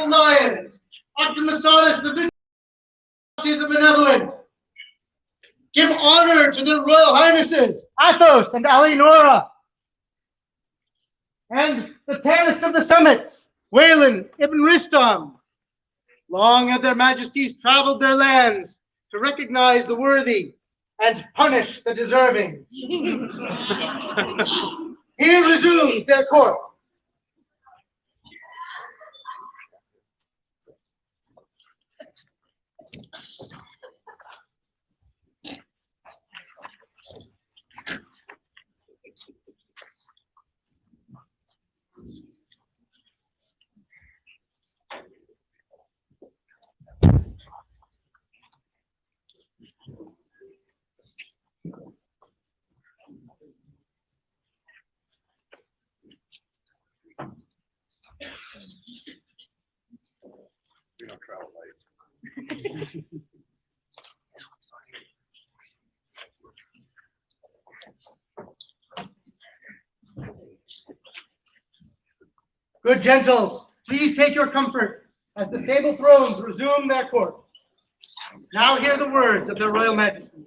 the lions, Optimusonus the vigilant, the benevolent. Give honor to their royal highnesses, Athos and Alienora. And the tallest of the summits, Wayland Ibn Ristam. Long have their majesties traveled their lands to recognize the worthy and punish the deserving. Here resumes their court. We don't travel light. Good gentles, please take your comfort as the sable thrones resume their court. Now hear the words of their royal majesty.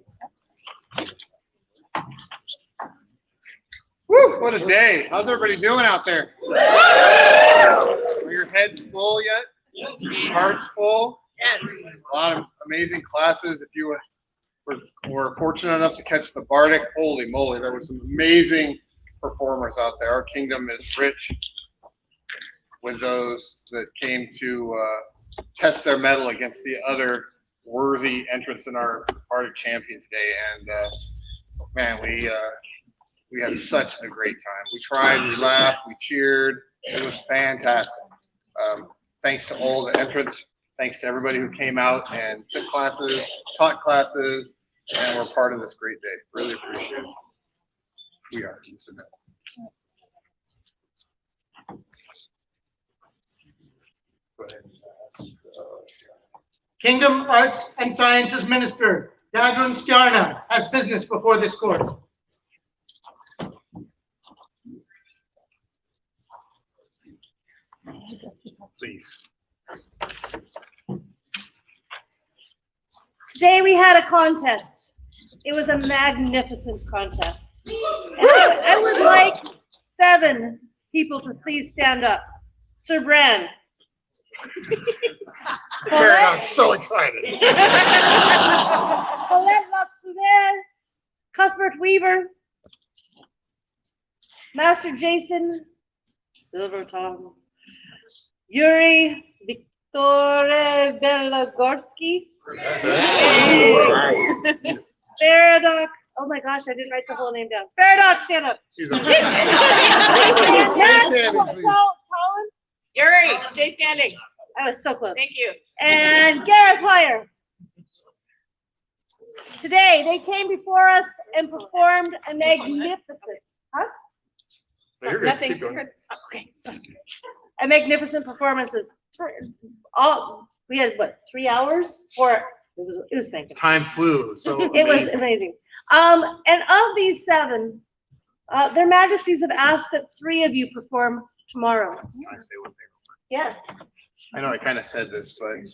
Woo, what a day. How's everybody doing out there? Are your heads full yet? Yes. Hearts full? Yes. A lot of amazing classes. If you were fortunate enough to catch the Bardic, holy moly, there were some amazing performers out there. Our kingdom is rich with those that came to test their mettle against the other worthy entrants in our Bardic champion today. And man, we had such a great time. We cried, we laughed, we cheered. It was fantastic. Thanks to all the entrants. Thanks to everybody who came out and took classes, taught classes, and were part of this great day. Really appreciate it. We are. Go ahead. Kingdom Arts and Sciences Minister Dadrun Skjarna has business before this court. Please. Today we had a contest. It was a magnificent contest. And I would like 7 people to please stand up. Sir Bran. I'm so excited. Paulette Locke, Cuthbert Weaver, Master Jason Silvertongue, Yuri Viktore Belagorsky, Faradoc. Oh my gosh, I didn't write the whole name down. Faradoc, stand up. Yuri, stay standing. I was so close. Thank you. And Gareth Hoyer. Today, they came before us and performed a magnificent, No, you're good. nothing. Keep going. Okay. A magnificent performances. We had what, 3 hours? It was fantastic. Time flew. So It was amazing. And of these 7, their majesties have asked that 3 of you perform tomorrow. Can I say one thing? Yes. I know I kind of said this, but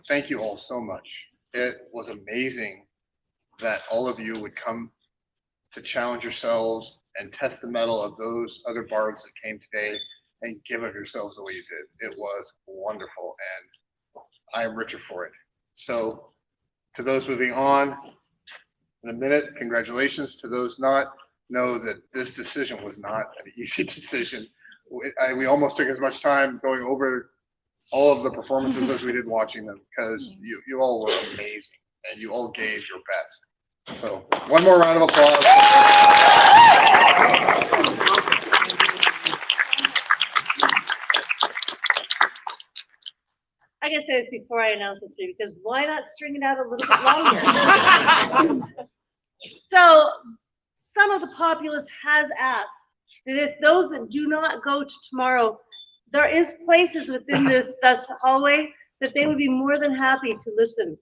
thank you all so much. It was amazing that all of you would come to challenge yourselves and test the mettle of those other bards that came today and give of yourselves the way you did. It was wonderful, and I am richer for it. So to those moving on in a minute, congratulations. To those not, know that this decision was not an easy decision. We almost took as much time going over all of the performances as we did watching them, because you all were amazing and you all gave your best. So one more round of applause. I gotta say this before I announce it to you, because why not string it out a little bit longer? So some of the populace has asked that if those that do not go to tomorrow, there is places within this hallway that they would be more than happy to listen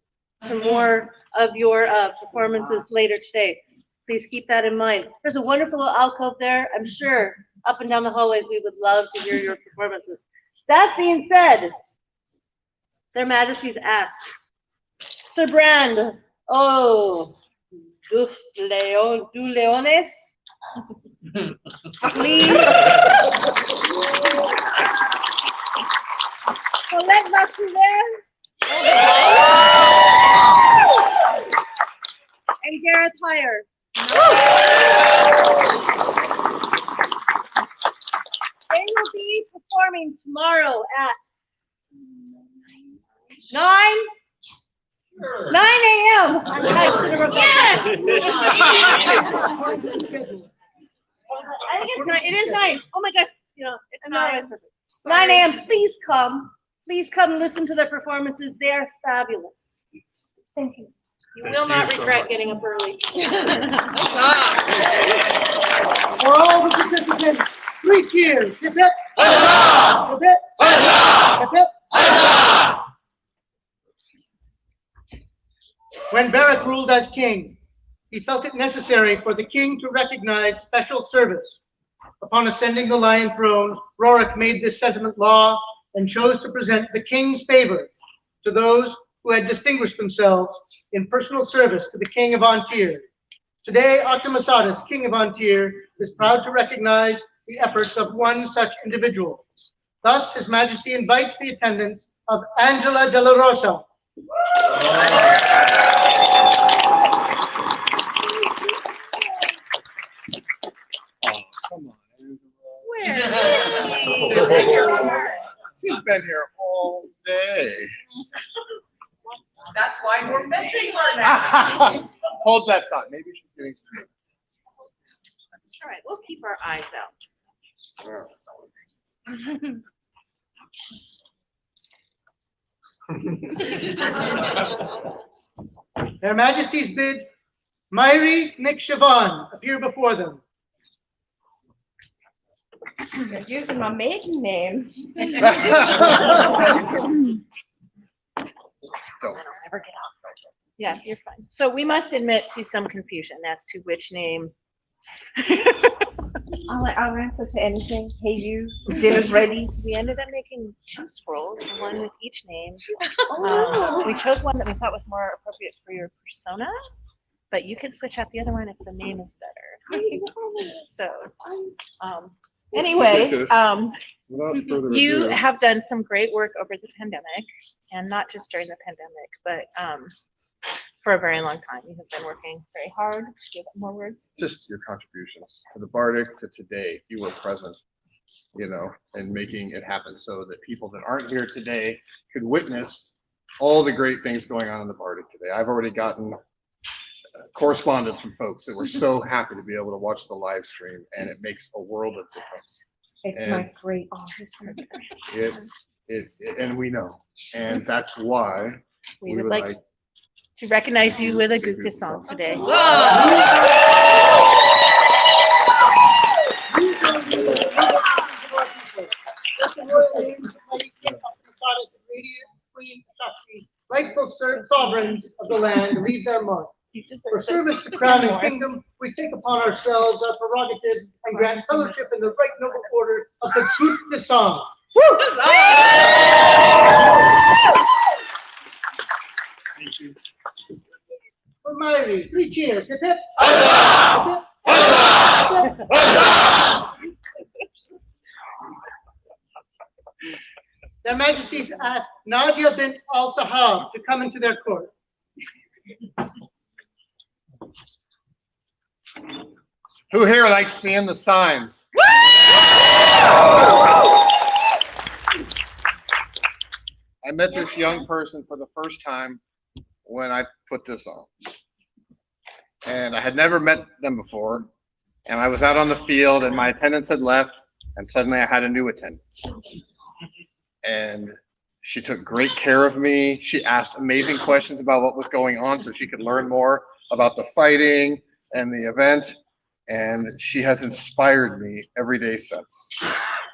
to more of your performances later today. Please keep that in mind. There's a wonderful little alcove there. I'm sure up and down the hallways we would love to hear your performances. That being said, their majesties ask, Sir Brand, oh, du leones, please collect la couleur and Gareth higher. They will be performing tomorrow at 9 a.m. I should have wrote that. I think it's 9. It is 9. Oh my gosh, it's 9. 9 a.m. Please come. Please come listen to their performances. They are fabulous. Thank you. You will not regret getting up early. For all the participants, 3 cheers. Hip hip. Hip hip. Hip hip. When Barrett ruled as king, he felt it necessary for the king to recognize special service. Upon ascending the Lion Throne, Rorik made this sentiment law and chose to present the king's favor to those who had distinguished themselves in personal service to the King of Antir. Today, Octomasadas, King of Antir, is proud to recognize the efforts of one such individual. Thus, His Majesty invites the attendance of Angela de la Rosa. Come on. Where is she? She's been here all day. That's why we're missing her now. Hold that thought. Maybe she's getting sleepy. All right, we'll keep our eyes out. Their Majesties bid Myri Nick Siobhan appear before them. You're using my maiden name. I'll never get off. Yeah, you're fine. So we must admit to some confusion as to which name. I'll answer to anything. Hey, you. Dinner's ready. We ended up making 2 scrolls, one with each name. Oh. We chose one that we thought was more appropriate for your persona, but you can switch out the other one if the name is better. So, anyway, Without further you ado, have done some great work over the pandemic, and not just during the pandemic, but for a very long time. You have been working very hard. Do you have more words? just your contributions to the Bardic to today. You were present, and making it happen so that people that aren't here today could witness all the great things going on in the Bardic today. I've already gotten correspondence from folks that were so happy to be able to watch the live stream, and it makes a world of difference. It's my great honor. And we know, and that's why We would like to recognize you with a Gupta song today. Rightful sovereigns of the land leave their mark. For service to crown and kingdom, we take upon ourselves our prerogatives and grant fellowship in the right noble order of the Gupta song. Thank you. For Myri, 3 cheers. Hip hip. Hip hip. Hip hip. Their Majesties asked Nadia bint al-Sahab to come into their court. Who here likes seeing the signs? I met this young person for the first time when I put this on. And I had never met them before. And I was out on the field and my attendants had left, and suddenly I had a new attendant. And she took great care of me. She asked amazing questions about what was going on so she could learn more about the fighting and the event. And she has inspired me every day since.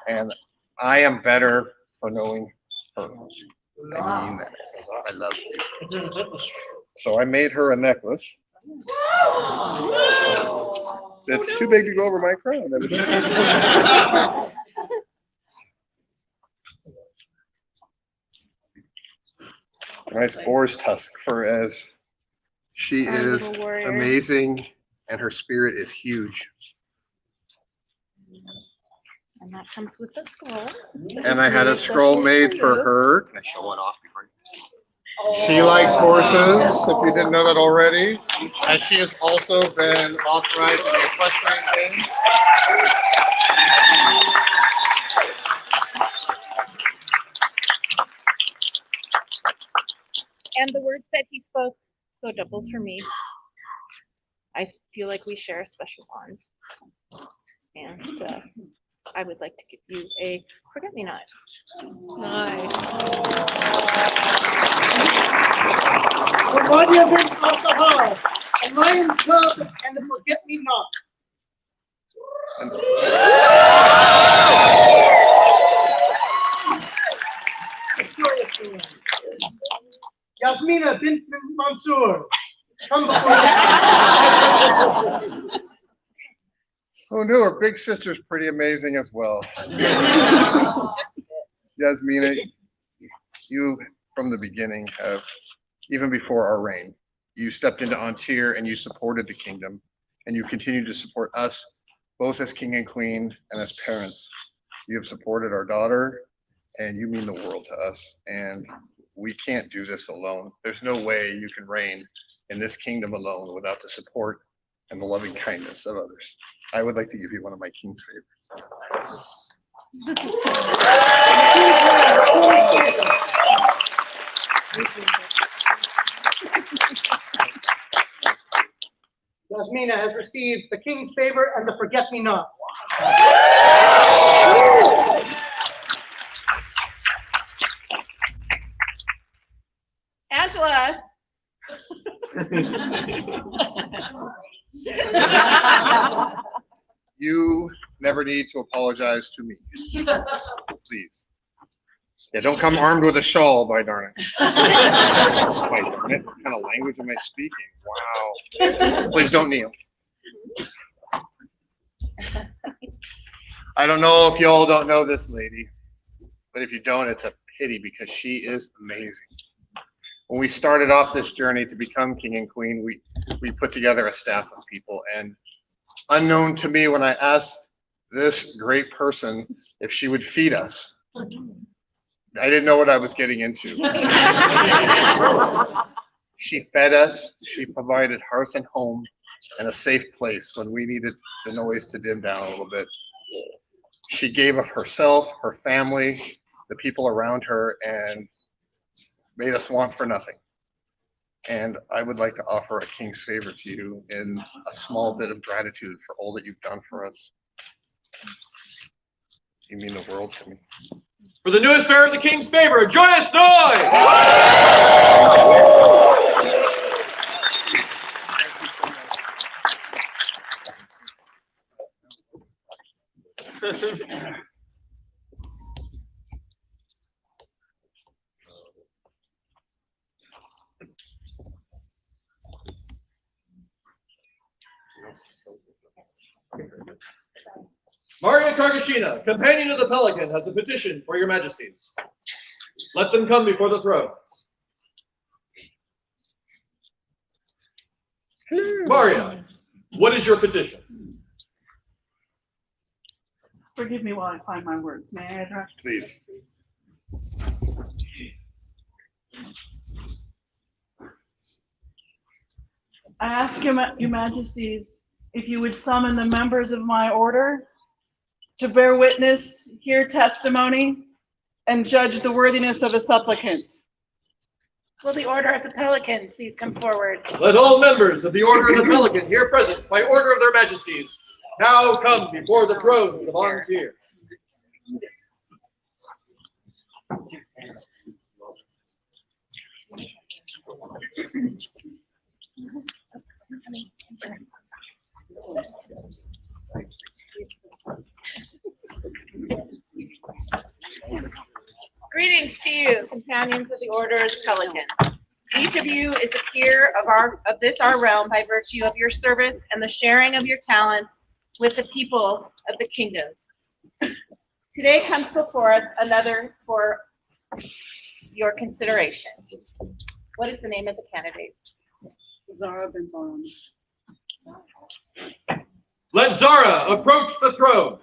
And I am better for knowing her. I mean that. I love you. So I made her a necklace. It's too big to go over my crown, evidently. Nice boar's tusk for Ez. She Our is little warrior. amazing, and her spirit is huge. And that comes with the scroll. And I had a It's scroll made for you. her. Can I show one off before? She likes horses, if you didn't know that already. And she has also been authorized in the equestrian game. And the words that he spoke go doubles for me. I feel like we share a special bond. And I would like to give you a forget-me-not. Nice. The body of it also hard. A lion's club and the forget-me-not. Yasmina bint Mansour. Come before you. Oh no, her big sister's pretty amazing as well. Yasmina, you from the beginning have, even before our reign, you stepped into Antir and you supported the kingdom, and you continue to support us, both as king and queen and as parents. You have supported our daughter, and you mean the world to us, and we can't do this alone. There's no way you can reign in this kingdom alone without the support and the loving kindness of others. I would like to give you one of my king's favors. Yasmina has received the king's favor and the forget-me-not. Angela. You never need to apologize to me. Please. Yeah, don't come armed with a shawl, by darn it. By darn it, what kind of language am I speaking? Wow. Please don't kneel. I don't know if you all don't know this lady, but if you don't, it's a pity because she is amazing. When we started off this journey to become king and queen, we put together a staff of people, and unknown to me, when I asked this great person if she would feed us, I didn't know what I was getting into. She fed us, she provided hearth and home and a safe place when we needed the noise to dim down a little bit. She gave of herself, her family, the people around her, and made us want for nothing. And I would like to offer a king's favor to you in a small bit of gratitude for all that you've done for us. You mean the world to me. For the newest bearer of the king's favor, a joyous noise! Maria Kargashina, companion of the Pelican, has a petition for your majesties. Let them come before the thrones. Maria, what is your petition? Forgive me while I find my words. May I address? Please. I ask your majesties if you would summon the members of my order to bear witness, hear testimony, and judge the worthiness of a supplicant. Will the Order of the Pelican please come forward? Let all members of the Order of the Pelican here present, by order of their majesties, now come before the thrones of Antir. Greetings to you, companions of the Order of the Pelican. Each of you is a peer of this our realm by virtue of your service and the sharing of your talents with the people of the kingdom. Today comes before us another for your consideration. What is the name of the candidate? Zara Benton. Let Zara approach the throne.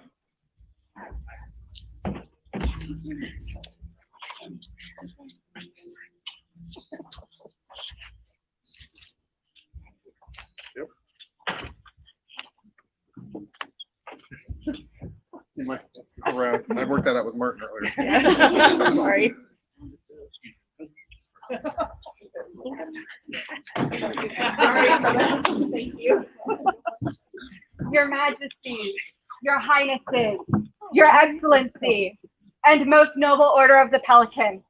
You might go around. I worked that out with Martin earlier. Sorry. Thank you. Your Majesty, Your Highnesses, Your Excellency, and most noble order of the Pelican.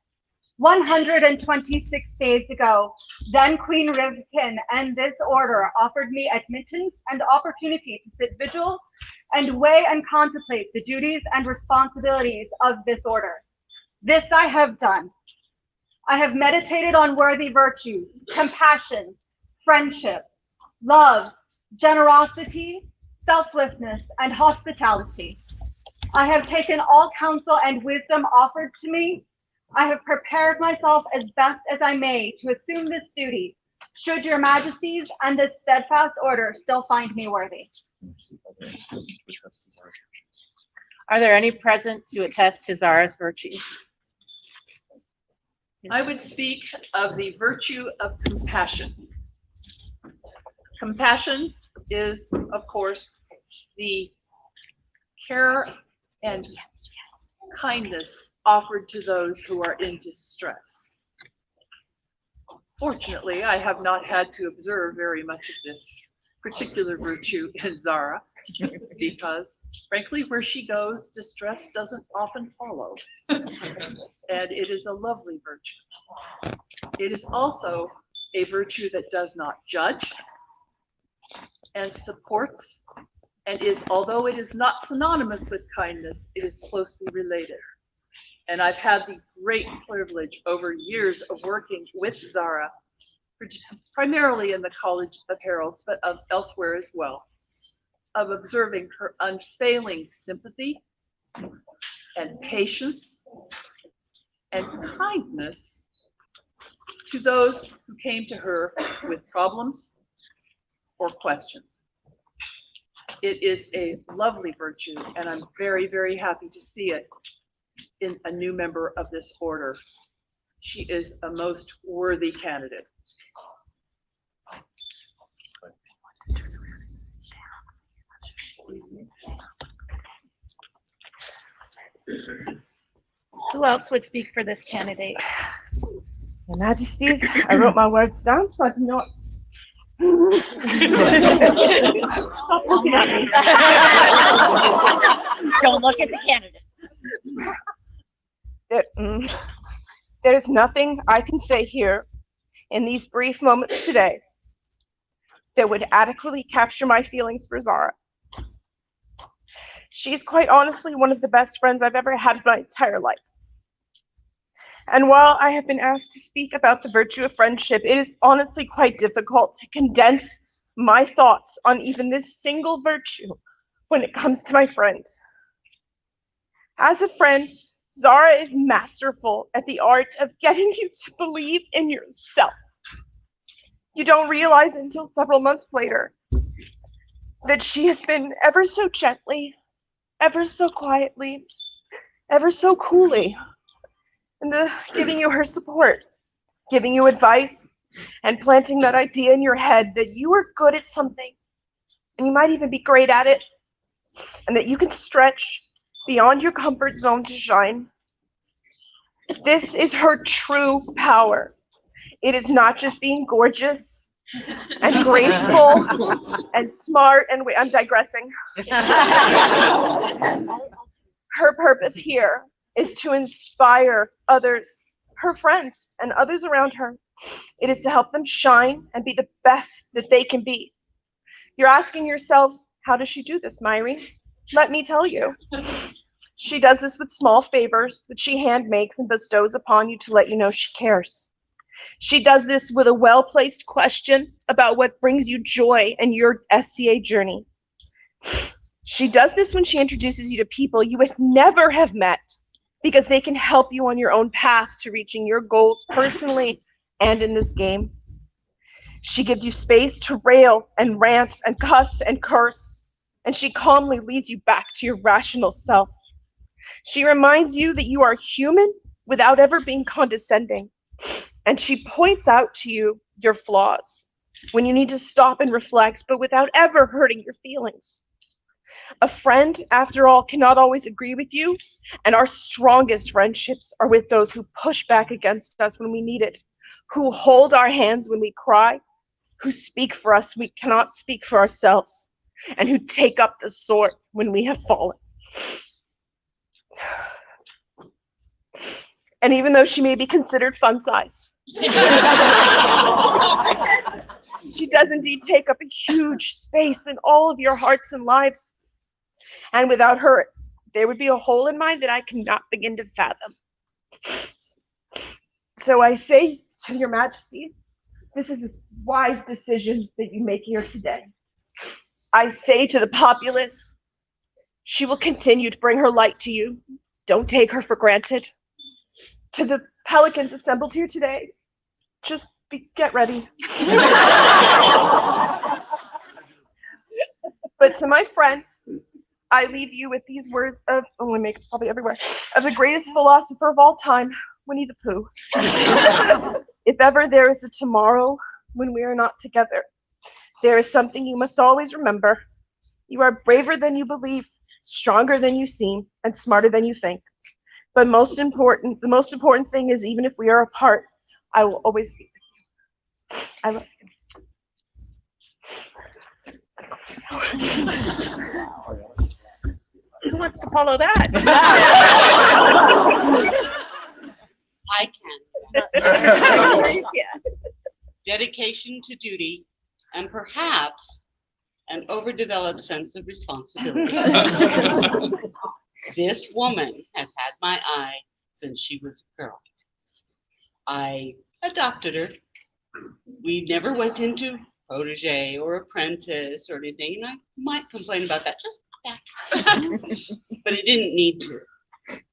126 days ago, then Queen Rivkin and this order offered me admittance and opportunity to sit vigil and weigh and contemplate the duties and responsibilities of this order. This I have done. I have meditated on worthy virtues, compassion, friendship, love, generosity, selflessness, and hospitality. I have taken all counsel and wisdom offered to me. I have prepared myself as best as I may to assume this duty, should your majesties and this steadfast order still find me worthy. Are there any present to attest to Zara's virtues? I would speak of the virtue of compassion. Compassion is, of course, the care and kindness offered to those who are in distress. Fortunately, I have not had to observe very much of this particular virtue in Zara, because frankly, where she goes, distress doesn't often follow. And it is a lovely virtue. It is also a virtue that does not judge and supports, and is, although it is not synonymous with kindness, it is closely related. And I've had the great privilege over years of working with Zara, primarily in the College of Heralds, but elsewhere as well, of observing her unfailing sympathy and patience and kindness to those who came to her with problems or questions. It is a lovely virtue, and I'm very, very happy to see it in a new member of this order. She is a most worthy candidate. Who else would speak for this candidate? Your Majesties, I wrote my words down so I can not. Stop looking at me. Don't look at the candidate. There is nothing I can say here in these brief moments today that would adequately capture my feelings for Zara. She's quite honestly one of the best friends I've ever had in my entire life. And while I have been asked to speak about the virtue of friendship, it is honestly quite difficult to condense my thoughts on even this single virtue when it comes to my friend. As a friend, Zara is masterful at the art of getting you to believe in yourself. You don't realize until several months later that she has been ever so gently, ever so quietly, ever so coolly, and giving you her support, giving you advice, and planting that idea in your head that you are good at something, and you might even be great at it, and that you can stretch beyond your comfort zone to shine. This is her true power. It is not just being gorgeous and graceful and smart, and I'm digressing. Her purpose here is to inspire others, her friends and others around her. It is to help them shine and be the best that they can be. You're asking yourselves, how does she do this, Myri? Let me tell you. She does this with small favors that she hand makes and bestows upon you to let you know she cares. She does this with a well-placed question about what brings you joy in your SCA journey. She does this when she introduces you to people you would never have met because they can help you on your own path to reaching your goals personally and in this game. She gives you space to rail and rant and cuss and curse, and she calmly leads you back to your rational self. She reminds you that you are human without ever being condescending, and she points out to you your flaws when you need to stop and reflect, but without ever hurting your feelings. A friend, after all, cannot always agree with you, and our strongest friendships are with those who push back against us when we need it, who hold our hands when we cry, who speak for us we cannot speak for ourselves, and who take up the sword when we have fallen. And even though she may be considered fun-sized, she does indeed take up a huge space in all of your hearts and lives. And without her, there would be a hole in mine that I cannot begin to fathom. So I say to your majesties, this is a wise decision that you make here today. I say to the populace, she will continue to bring her light to you. Don't take her for granted. To the pelicans assembled here today, just get ready. But to my friends, I leave you with these words of, oh, my makeup's probably everywhere, of the greatest philosopher of all time, Winnie the Pooh. If ever there is a tomorrow when we are not together, there is something you must always remember. You are braver than you believe, stronger than you seem, and smarter than you think. But the most important thing is, even if we are apart, I will always be with you. I love you. Who wants to follow that? I can. Yeah. Dedication to duty and perhaps an overdeveloped sense of responsibility. This woman has had my eye since she was a girl. I adopted her. We never went into protege or apprentice or anything, and I might complain about that just that. But it didn't need to.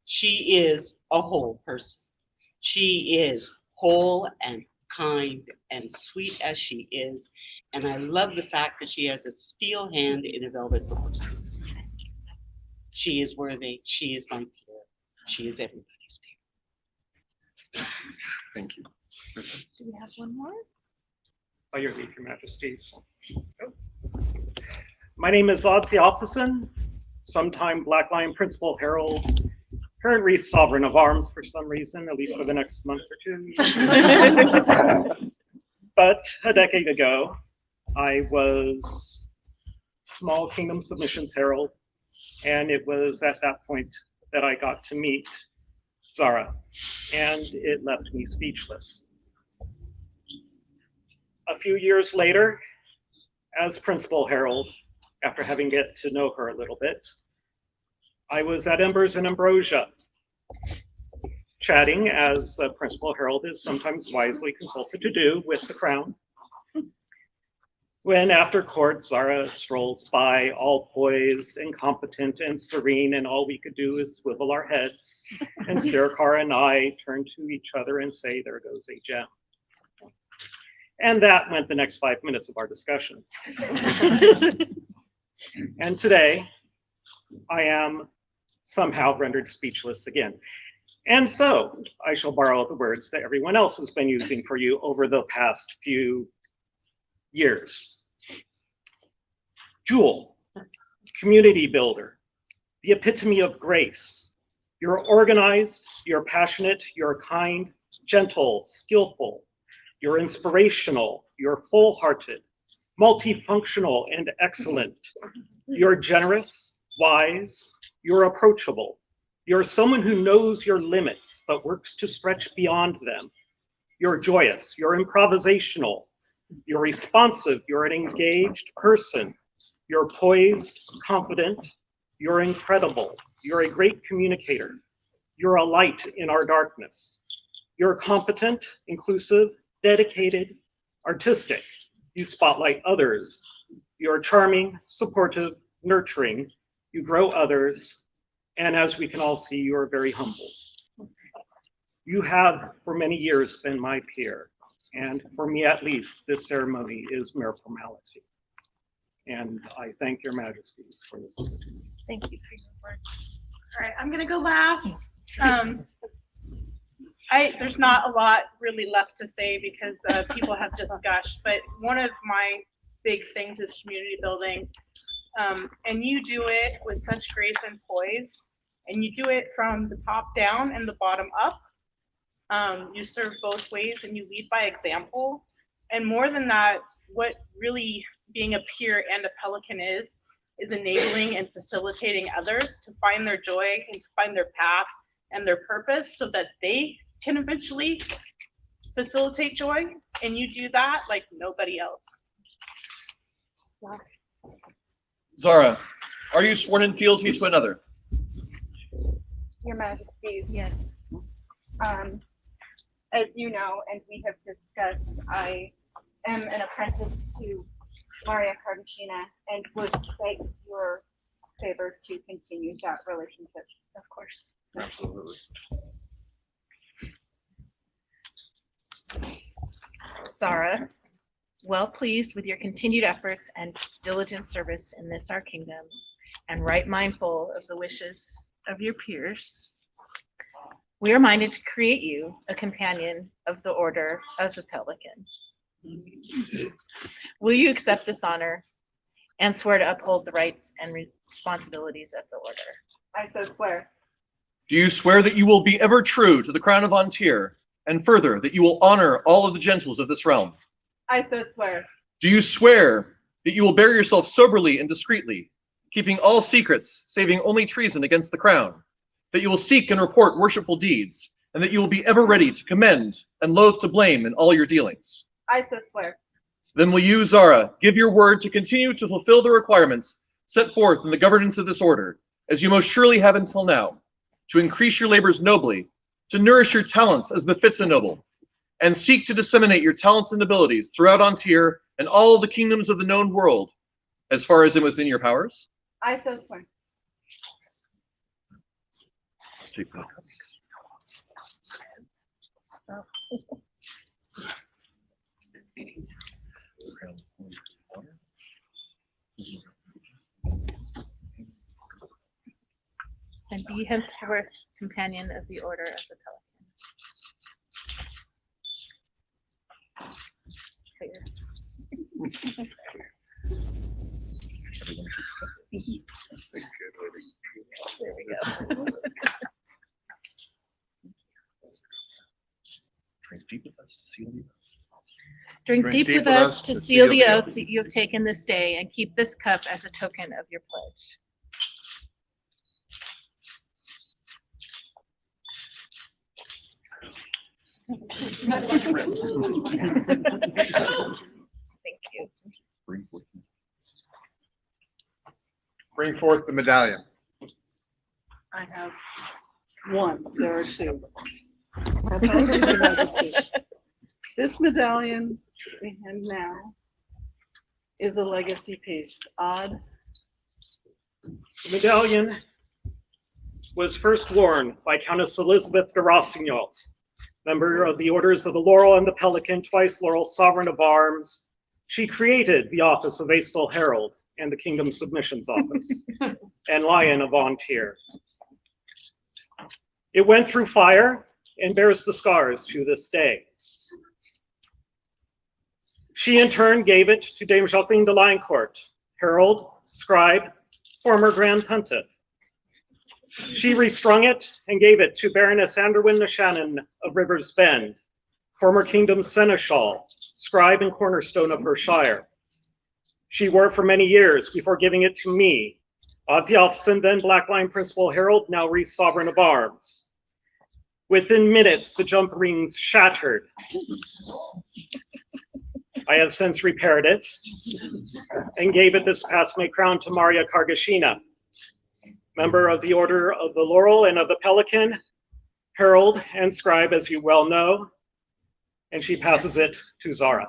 She is a whole person. She is whole and kind and sweet as she is, and I love the fact that she has a steel hand in a velvet boot. She is worthy. She is my peer. She is everybody's peer. Thank you. Do we have one more? By your leave, your majesties. My name is Odd Theophason, sometime Black Lion Principal Herald, current Wreath Sovereign of Arms for some reason, at least for the next month or two. But a decade ago, I was Small Kingdom Submissions Herald, and it was at that point that I got to meet Zara, and it left me speechless. A few years later, as Principal Herald, after having get to know her a little bit, I was at Embers and Ambrosia, chatting as a Principal Herald is sometimes wisely consulted to do with the crown. When after court, Zara strolls by, all poised and competent and serene, and all we could do is swivel our heads, and Stirkar and I turn to each other and say, there goes a gem. And that went the next 5 minutes of our discussion. And today, I am somehow rendered speechless again. And so I shall borrow the words that everyone else has been using for you over the past few years. Jewel, community builder, the epitome of grace. You're organized, you're passionate, you're kind, gentle, skillful, you're inspirational, you're full-hearted, multifunctional, and excellent. You're generous, wise, you're approachable. You're someone who knows your limits, but works to stretch beyond them. You're joyous, you're improvisational, you're responsive, you're an engaged person. You're poised, confident, you're incredible, you're a great communicator. You're a light in our darkness. You're competent, inclusive, dedicated, artistic. You spotlight others. You're charming, supportive, nurturing. You grow others, And as we can all see, you are very humble. You have for many years been my peer, and for me at least, this ceremony is mere formality. And I thank your majesties for this opportunity. Thank you for your words. All right, I'm gonna go last. There's not a lot really left to say because people have just gushed, but one of my big things is community building. And you do it with such grace and poise, and you do it from the top down and the bottom up. You serve both ways and you lead by example. And more than that, what really being a peer and a pelican is enabling and facilitating others to find their joy and to find their path and their purpose so that they can eventually facilitate joy. And you do that like nobody else. Zara, are you sworn in fealty to another? Your Majesties. Yes. As you know, and we have discussed, I am an apprentice to Maria Cartagena and would beg your favor to continue that relationship. Of course. Absolutely. Zara, well pleased with your continued efforts and diligent service in this our kingdom, and right mindful of the wishes of your peers, we are minded to create you a companion of the Order of the Pelican. Will you accept this honor and swear to uphold the rights and responsibilities of the Order? I so swear. Do you swear that you will be ever true to the crown of Antir, and further, that you will honor all of the gentles of this realm? I so swear. Do you swear that you will bear yourself soberly and discreetly, keeping all secrets, saving only treason against the crown, that you will seek and report worshipful deeds, and that you will be ever ready to commend and loath to blame in all your dealings? I so swear. Then will you, Zara, give your word to continue to fulfill the requirements set forth in the governance of this order, as you most surely have until now, to increase your labors nobly, to nourish your talents as befits a noble, and seek to disseminate your talents and abilities throughout Antir and all the kingdoms of the known world, as far as within your powers? I so swear. Take that. And be henceforth companion of the Order of the Pelican. There we go. Drink deep with us to seal the oath. Drink deep with us to seal the oath that you have taken this day, and keep this cup as a token of your pledge. Thank you. Bring forth the medallion. I have one, there are two. I apologize, Your Majesty. This medallion we have now is a legacy piece. Odd. The medallion was first worn by Countess Elizabeth de Rossignol, member of the Orders of the Laurel and the Pelican, twice Laurel Sovereign of Arms. She created the office of Aestal Herald and the Kingdom Submissions Office, and Lion of Antir. It went through fire and bears the scars to this day. She in turn gave it to Dame Jacqueline de Liancourt, herald, scribe, former Grand Pontiff. She restrung it and gave it to Baroness Anderwin na Shannon of Rivers Bend, former Kingdom Seneschal, scribe and cornerstone of her shire. She wore it for many years before giving it to me, Thialfson, then Black Line Principal Herald, now Reeve Sovereign of Arms. Within minutes, the jump rings shattered. I have since repaired it and gave it this past May crown to Maria Cartagena, member of the Order of the Laurel and of the Pelican, herald and scribe, as you well know, and she passes it to Zara.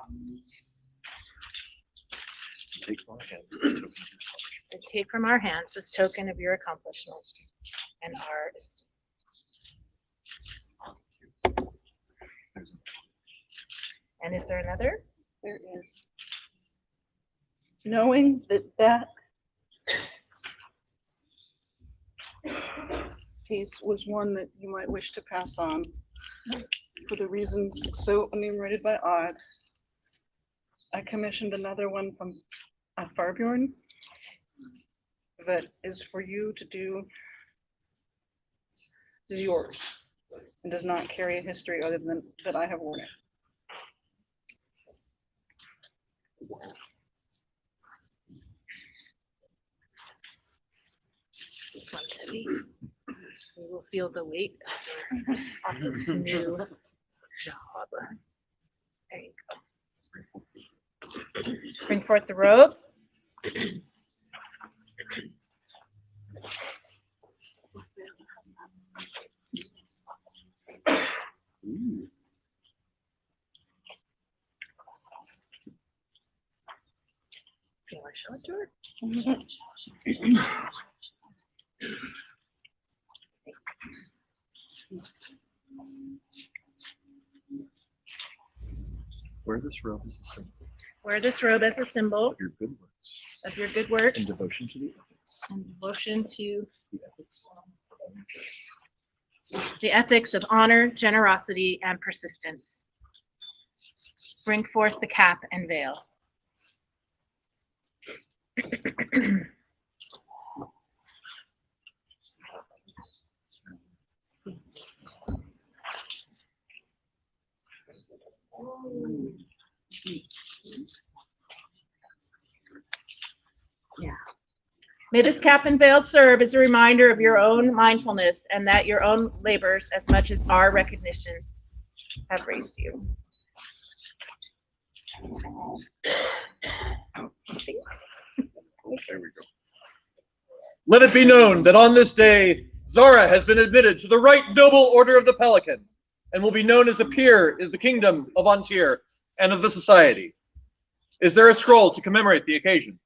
Take from our hands this token of your accomplishment, and our estate. And is there another? There is. Knowing that piece was one that you might wish to pass on for the reasons so enumerated by Odd, I commissioned another one from Farbjorn that is for you to do. Is yours and does not carry a history other than that I have worn it. This one's heavy. We will feel the weight of your new job. There you go. Bring forth the robe. Do you want to show it to her? Wear this robe as a symbol Wear this robe as a symbol of your good works of your good works and devotion to the ethics. and devotion to The ethics. the ethics of honor, generosity, and persistence. Bring forth the cap and veil. Yeah. May this cap and veil serve as a reminder of your own mindfulness and that your own labors, as much as our recognition, have raised you. There we go. Let it be known that on this day, Zara has been admitted to the Right Noble Order of the Pelican and will be known as a peer in the Kingdom of Antir and of the Society. Is there a scroll to commemorate the occasion?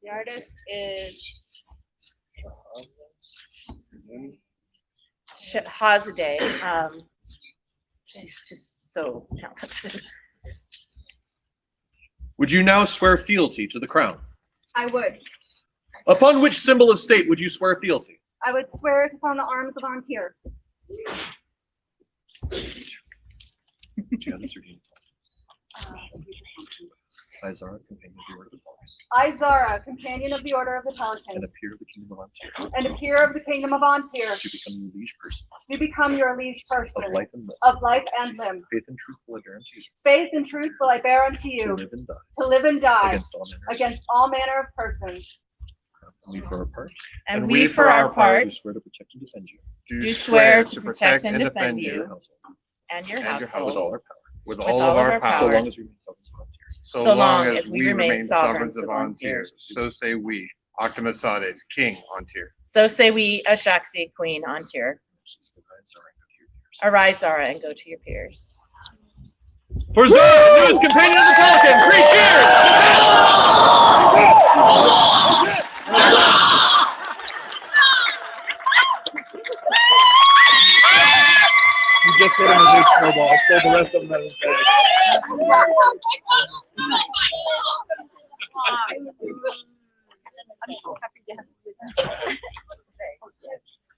The artist is Hazadeh. She's just so talented. Would you now swear fealty to the crown? I would. Upon which symbol of state would you swear fealty? I would swear it upon the arms of Antirs. I, Zara, companion of the Order of the Pelican, I, Zara, companion of the Order of the Pelican, and a peer of the Kingdom of Antir, and a peer of the Kingdom of Antir, do become your liege person do become your liege person of life and limb. of life and limb. Faith and truth will I guarantee you. Faith and truth will I bear unto To you, live and die to live and die against all manner of against all manner of persons. And we for our part And we, for our part, do swear to protect and defend you do swear to protect and defend and your you household and your with all household our power, With With all of our so power, long as we remain sovereigns of Antir. so long as we remain sovereigns of Antir. Antir. So say we, Octamasades, King Antir. So say we, Ashaxi, Queen Antir. Arise, Zara, and go to your peers. For Zara, newest companion of the Pelican, 3 cheers! You just hit him with his snowball. I stole the rest of them out of his bag.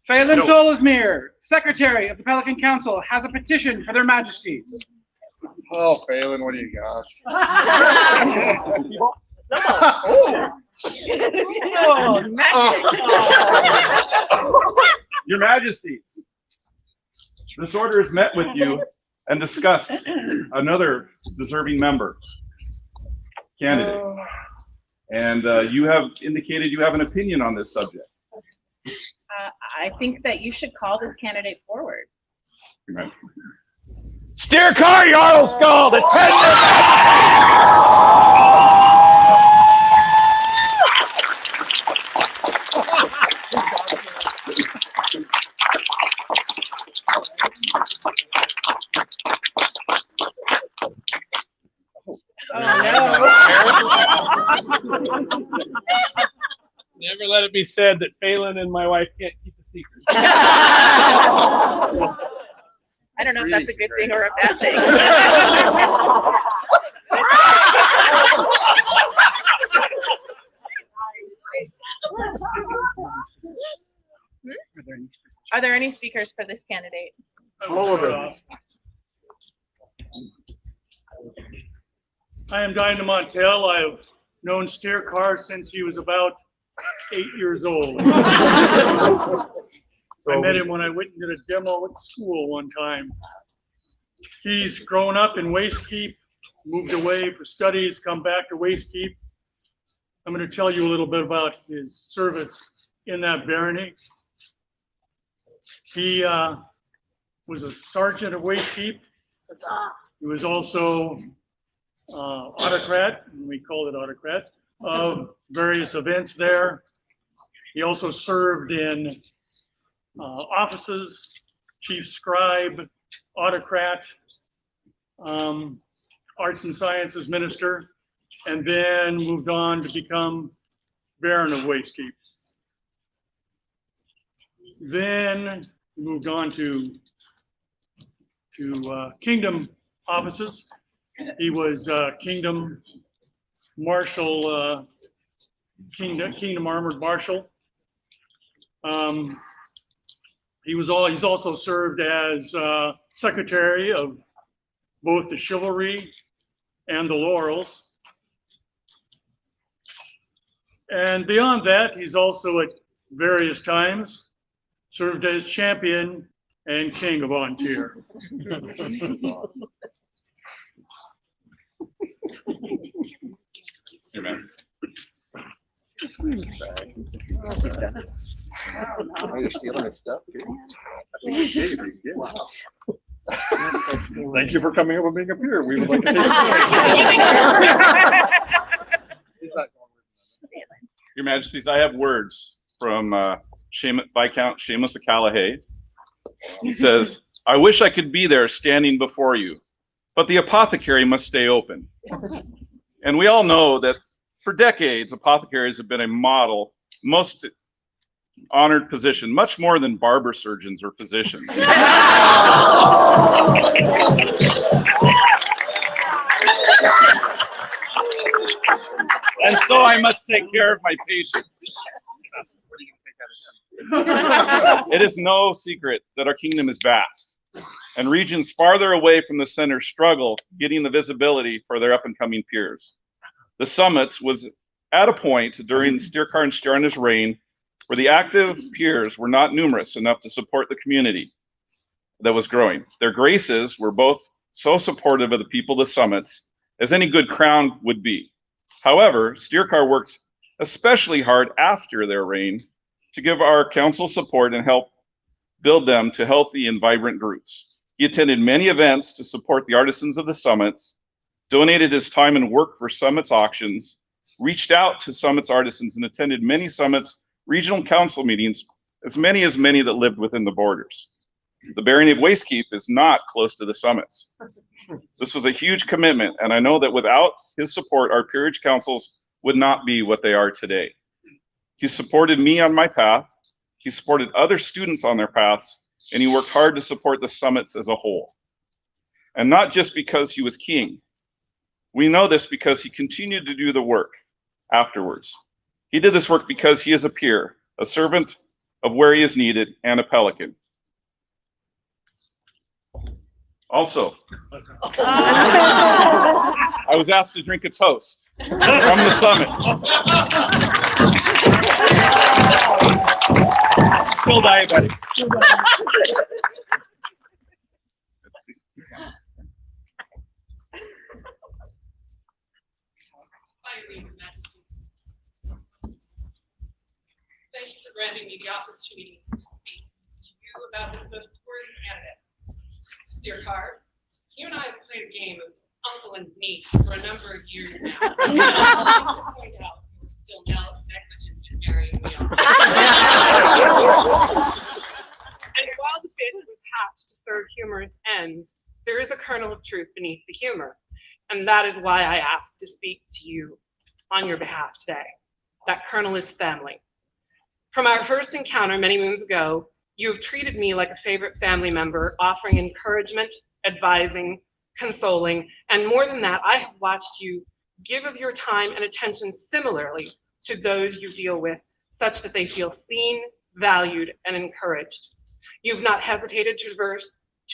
Phelan Tolesmere, Secretary of the Pelican Council, has a petition for their majesties. Oh, Phelan, what do you got? Oh, magic. Your Majesties, this order has met with you and discussed another deserving member candidate. And you have indicated you have an opinion on this subject. I think that you should call this candidate forward. Steer car, Jarl Skald, attend Never let it be said that Phelan and my wife can't keep a secret. I don't know if that's a good thing or a bad thing. Are there any speakers for this candidate? All of it. I am Guy Montel. I've known Steer Carr since he was about 8 years old. I met him when I went and did a demo at school one time. He's grown up in Wastekeep, moved away for studies, come back to Wastekeep. I'm going to tell you a little bit about his service in that barony. He was a sergeant of Wastekeep. He was also autocrat, and we called it autocrat, of various events there. He also served in offices, chief scribe, autocrat, arts and sciences minister, and then moved on to become Baron of Wastekeep. Then moved on to Kingdom offices. He was Kingdom Marshal, Kingdom Armored Marshal. He's also served as Secretary of both the Chivalry and the Laurels. And beyond that, he's also at various times served as champion and king of Ontier. Amen. Are you stealing his stuff? Wow. Thank you for coming up and being up here. We would like to take Your Majesties, I have words from Viscount Seamus of Callahey. He says, I wish I could be there standing before you, but the apothecary must stay open. And we all know that for decades, apothecaries have been a model, most honored position, much more than barber surgeons or physicians. And so I must take care of my patients. It is no secret that our kingdom is vast, and regions farther away from the center struggle getting the visibility for their up-and-coming peers. The summits was at a point during Steercar and Stjarna's reign where the active peers were not numerous enough to support the community that was growing. Their graces were both so supportive of the people of the summits as any good crown would be. However, Steercar worked especially hard after their reign to give our council support and help build them to healthy and vibrant groups. He attended many events to support the artisans of the summits, donated his time and work for summits auctions, reached out to summits artisans, and attended many summits regional council meetings, as many that lived within the borders. The Barony of Wastekeep is not close to the summits. This was a huge commitment, and I know that without his support, our peerage councils would not be what they are today. He supported me on my path, he supported other students on their paths, and he worked hard to support the summits as a whole. And not just because he was king. We know this because he continued to do the work afterwards. He did this work because he is a peer, a servant of where he is needed, and a pelican. Also, I was asked to drink a toast from the summit. Still diabetic. Thank you for granting me the opportunity to speak to you about this most important candidate. Dear Carr, you and I have played a game of uncle and niece for a number of years now. I want to point out you are still negligent in marrying me on. And while the bit was hatched to serve humorous ends, there is a kernel of truth beneath the humor. And that is why I asked to speak to you. on your behalf today. That colonel is family. From our first encounter many moons ago, you have treated me like a favorite family member, offering encouragement, advising, consoling, and more than that, I have watched you give of your time and attention similarly to those you deal with, such that they feel seen, valued, and encouraged. You've not hesitated to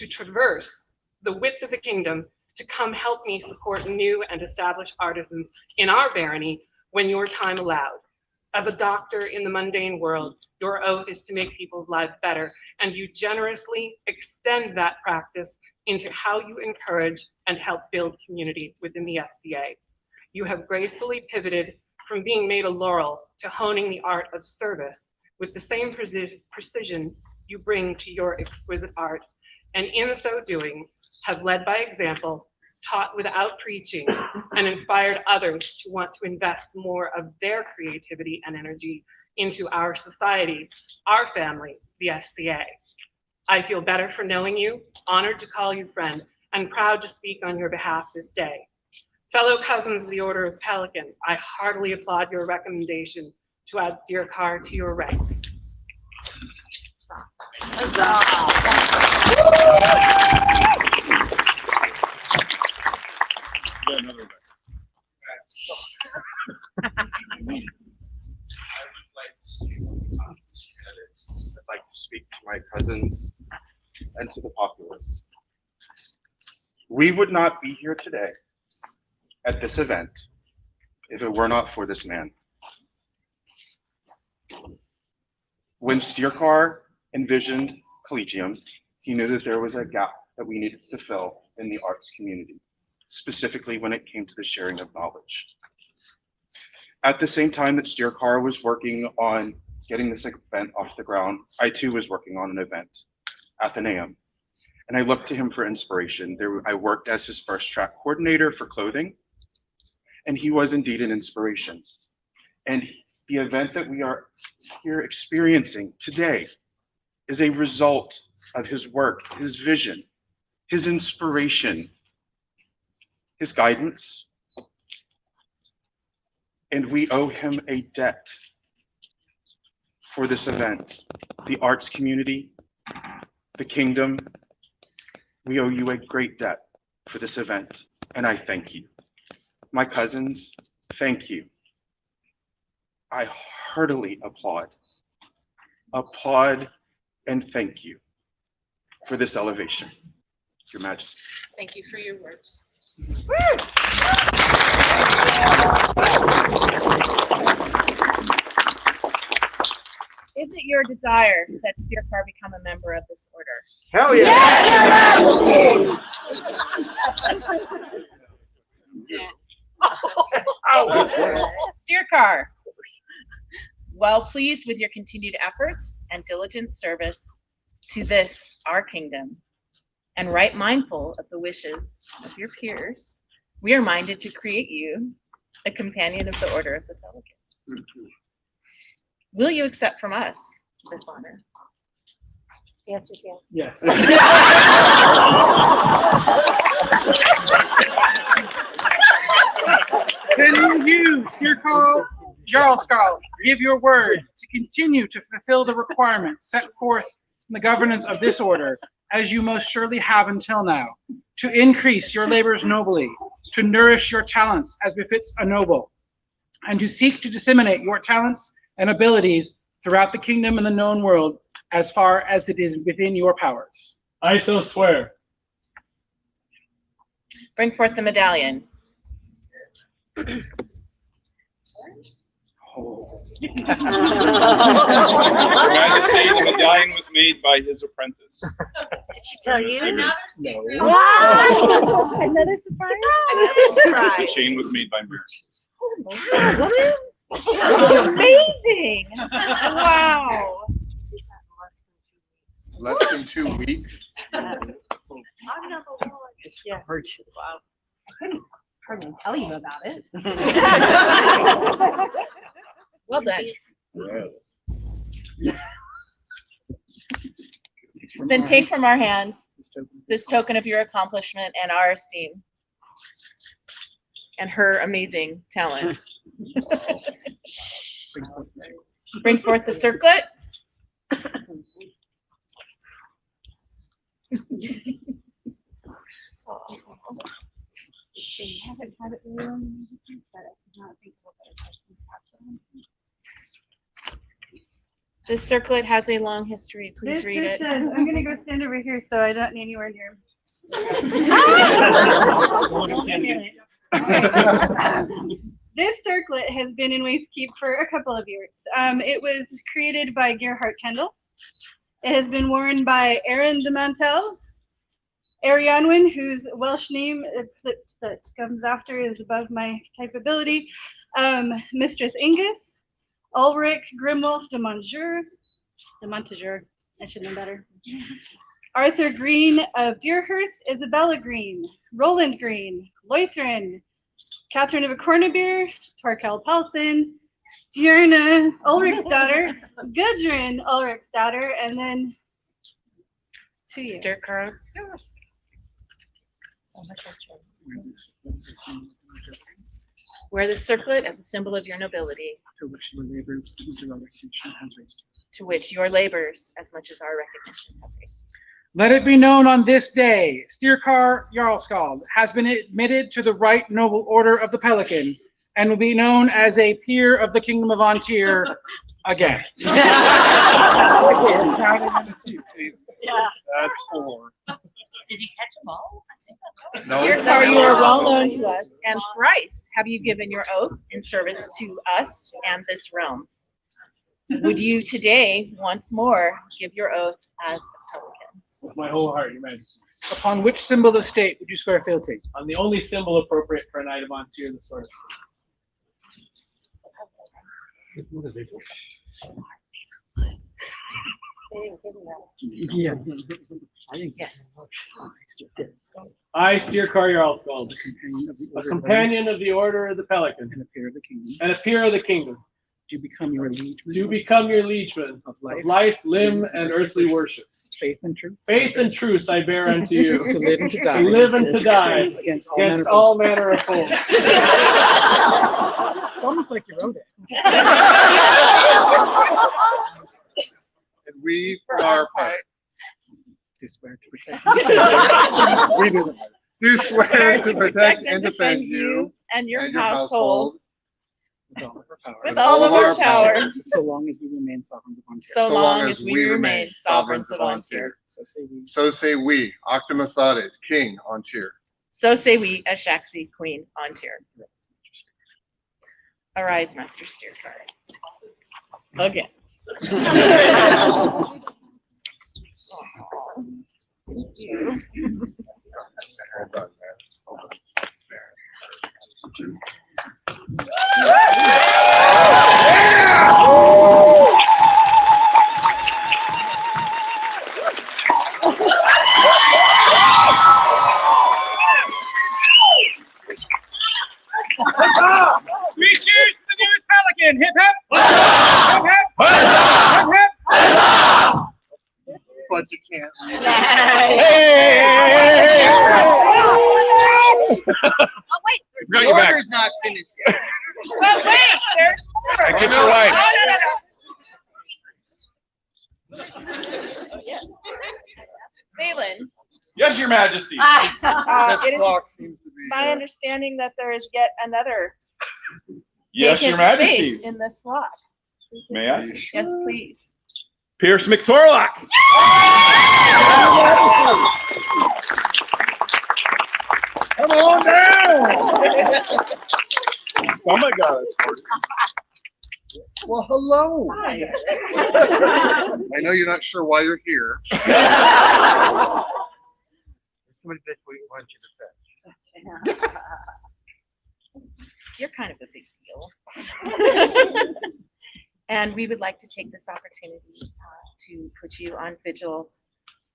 traverse the width of the kingdom to come help me support new and established artisans in our barony when your time allowed. As a doctor in the mundane world, your oath is to make people's lives better, and you generously extend that practice into how you encourage and help build community within the SCA. You have gracefully pivoted from being made a laurel to honing the art of service with the same precision you bring to your exquisite art, and in so doing, have led by example, taught without preaching, and inspired others to want to invest more of their creativity and energy into our society, our family, the SCA. I feel better for knowing you, honored to call you friend, and proud to speak on your behalf this day. Fellow cousins of the Order of Pelican, I heartily applaud your recommendation to add Steer Carr to your ranks. I'd like to speak to my cousins and to the populace. We would not be here today at this event if it were not for this man. When Steercar envisioned Collegium, he knew that there was a gap that we needed to fill in the arts community, specifically when it came to the sharing of knowledge. At the same time that Steercar was working on getting this event off the ground, I too was working on an event, Athenaeum, and I looked to him for inspiration. I worked as his first track coordinator for clothing, and he was indeed an inspiration. And the event that we are here experiencing today is a result of his work, his vision, his inspiration, his guidance, and we owe him a debt for this event. The arts community, the kingdom, we owe you a great debt for this event, and I thank you. My cousins, thank you. I heartily applaud and thank you for this elevation, Your Majesty. Thank you for your words. Is it your desire that Steercar become a member of this order? Hell yeah! Steercar, well pleased with your continued efforts and diligent service to this, our kingdom, and right mindful of the wishes of your peers, we are minded to create you a companion of the Order of the Pelican. Will you accept from us this honor? The answer is yes. Can you, Steercar Jarlskarl, give your word to continue to fulfill the requirements set forth in the governance of this order, as you most surely have until now, to increase your labors nobly, to nourish your talents as befits a noble, and to seek to disseminate your talents and abilities throughout the kingdom and the known world as far as it is within your powers? I so swear. Bring forth the medallion. Your Majesty, the medallion was made by his apprentice. Did she tell you? Another secret. Wow! Another surprise? Another surprise. The chain was made by Mary. Oh, woman. This is amazing. Wow. Less than 2 weeks. Yes. Yeah. Wow. I couldn't hardly tell you about it. Well done. Then take from our hands this token of your accomplishment and our esteem. and her amazing talents. Bring forth the circlet. This circlet has a long history. Please read it. Says, I'm gonna go stand over here so I don't need anywhere near. This circlet has been in Wastekeep for a couple of years. It was created by Gerhard Kendall. It has been worn by Aaron de Mantel, Arianwin, whose Welsh name that comes after is above my capability, Mistress Ingus, Ulrich Grimwolf de Montague, I should know better. Arthur Green of Deerhurst, Isabella Green, Roland Green, Leuthrin, Catherine of Cornabeer, Torkel Paulson, Stjerna, Ulrich's daughter, Gudrun, Ulrich's daughter, and then to you. Stirkar. Wear the circlet as a symbol of your nobility, To which your labors, as much as our recognition has raised. to which your labors, as much as our recognition, have raised. Let it be known on this day, Stirkar Jarlskald has been admitted to the Right Noble Order of the Pelican and will be known as a peer of the Kingdom of Antir again. Yeah. That's 4. Did you catch them all? No. Stirkar, you are well known to us, and thrice have you given your oath in service to us and this realm. Would you today once more give your oath as a pelican? With my whole heart, Your Majesty. Upon which symbol of state would you swear fealty? On the only symbol appropriate for a knight of Antir, the sword of Yeah. Yes. I, Stirkar Jarlskald, a companion of the Order of the Pelican, and a peer of the kingdom, and a peer of the kingdom, do become your liegeman. do become your liegeman of of life, limb, and earthly worship. Faith and truth. Faith and truth I bear unto you. To live and to die. To live and to die Against all manner of foes. It's almost like you wrote it. And we, for our part, Do swear to protect. we do swear to protect and defend you and your and household With all of our power. with all of our power, So long as we remain sovereigns of Antir. so long as we remain sovereigns of Antir. So say we. So say we, Octamasades, King Antir. So say we, Ashaxi, Queen Antir. Arise, Master Stirkar. Again. You. Hold on, man. Hold on. We choose the newest pelican. Hip hip. Hip hip. Hip hip. But you can't read it. Oh, wait. Forgot your back. Order's not finished yet. Well, wait, there's. Kiss your wife. Yes. Balin, Yes, Your Majesty. This it is clock seems to be. my understanding that there is yet another Yes, Your vacant Majesty. space in this slot. May I? Yes, please. Pierce McTorlock. Come on down. Somebody got it. Well, hello. I know you're not sure why you're here. Somebody basically wants you to fetch. You're kind of a big deal. And we would like to take this opportunity to put you on vigil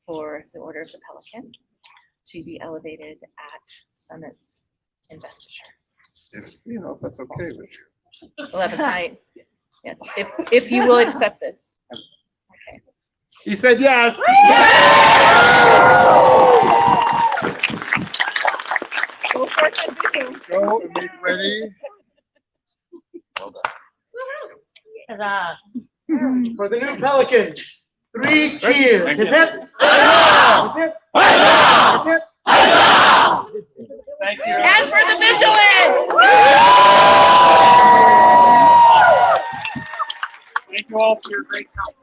for the Order of the Pelican to be elevated at Summit's investiture. You know, if that's okay with you. 11th night. Yes, if you will accept this. Okay. He said yes. Go forth and do. Go and make ready. For the new Pelicans, 3 cheers. Thank Hip you. hip. Hip hip. Hip hip. Thank you. And for the vigilance! Thank you all for your great help.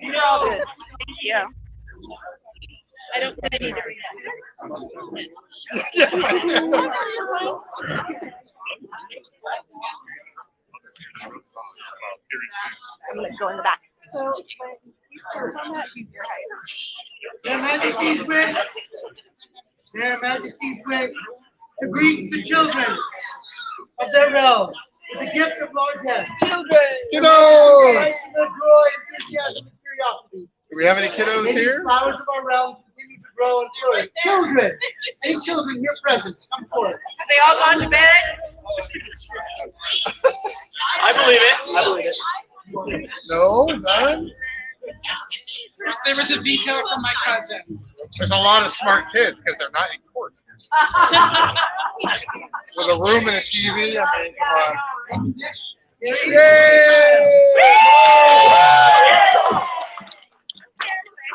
You're all good. Thank you. I don't say any I'm gonna go in the back. So when you start on that, use your height. Their Majesties wish. Their Majesties wish to greet the children of their realm with a gift of largesse. Children! Kiddos! The joy, enthusiasm, and curiosity. Do we have any kiddos May these here? flowers of our realm continue to grow and flourish. Children! Any children here present, come forward. Have they all gone to bed? I believe it. I believe it. No, none? There was a veto from my cousin. There's a lot of smart kids because they're not in court. With a room and a TV, I mean, come on. Yay!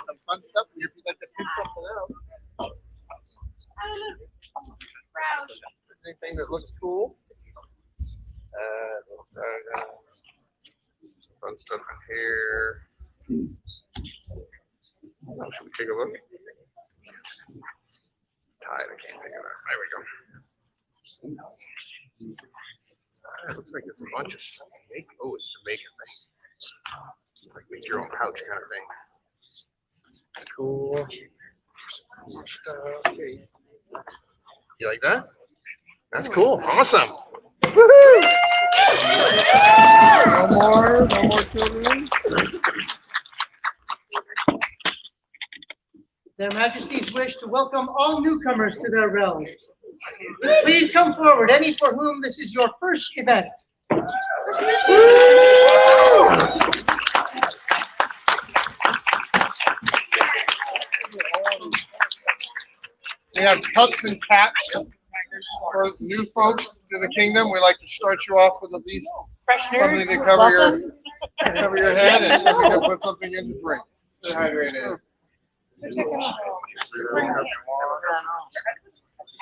Some fun stuff here if you'd like to pick something else. Anything that looks cool? Fun stuff in here. Oh, should we take a look? It's tied. I can't think of it. There we go. It looks like it's a bunch of stuff to make. Oh, it's to make a thing. Like make your own pouch kind of thing. It's cool. Some cool stuff. Okay. You like that? That's cool. Awesome. Woohoo! No more children. Their Majesties wish to welcome all newcomers to their realm. Please come forward, any for whom this is your first event. We have cups and caps for new folks to the kingdom. We like to start you off with at least something to cover your head and something to put something in to drink. Stay hydrated.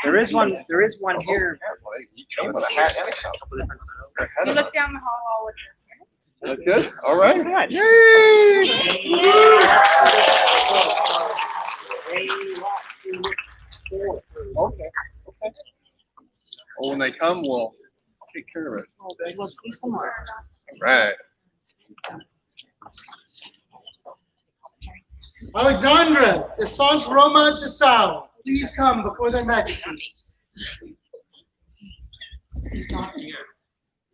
There is one here. You look down the hall with your Look good? All right. Good. Yay! Okay. Okay. Well, when they come, we'll take care of it. We'll do some more. Right. Alexandra de Sant Roma de Sal, please come before their Majesties. He's not here.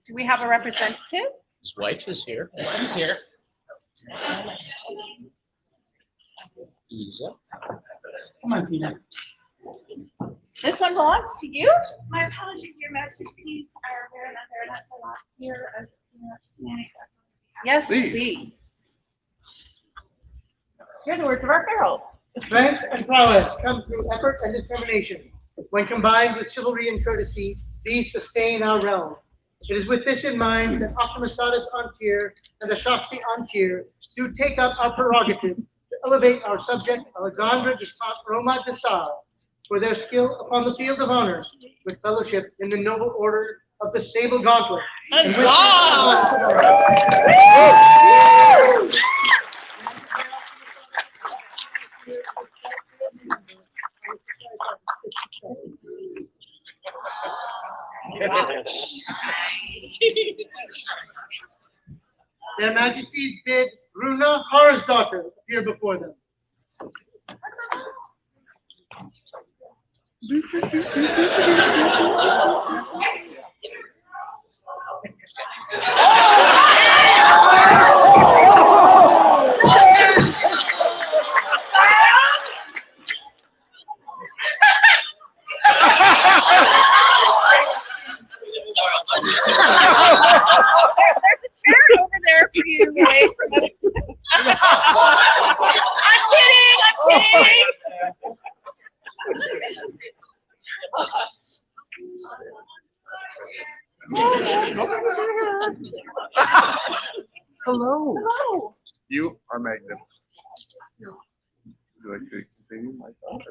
Do we have a representative? His wife is here. He's here. Come on, Tina. This one belongs to you? My apologies, Your Majesties. Our grandmother has a lot here as Yes, Please. please. Here are the words of our herald. Strength and prowess come through effort and determination. When combined with chivalry and courtesy, these sustain our realm. It is with this in mind that Optimasatus Antir and Ashopsi Antir do take up our prerogative to elevate our subject Alexandra de Sant Roma de Sal for their skill upon the field of honor with fellowship in the noble order of the Sable Gauntlet. And with Their Majesties bid Runa Harsdottir appear before them. you away from other. I'm kidding. I'm kidding. Hello. Hello. You are magnificent. Do I continue my thought?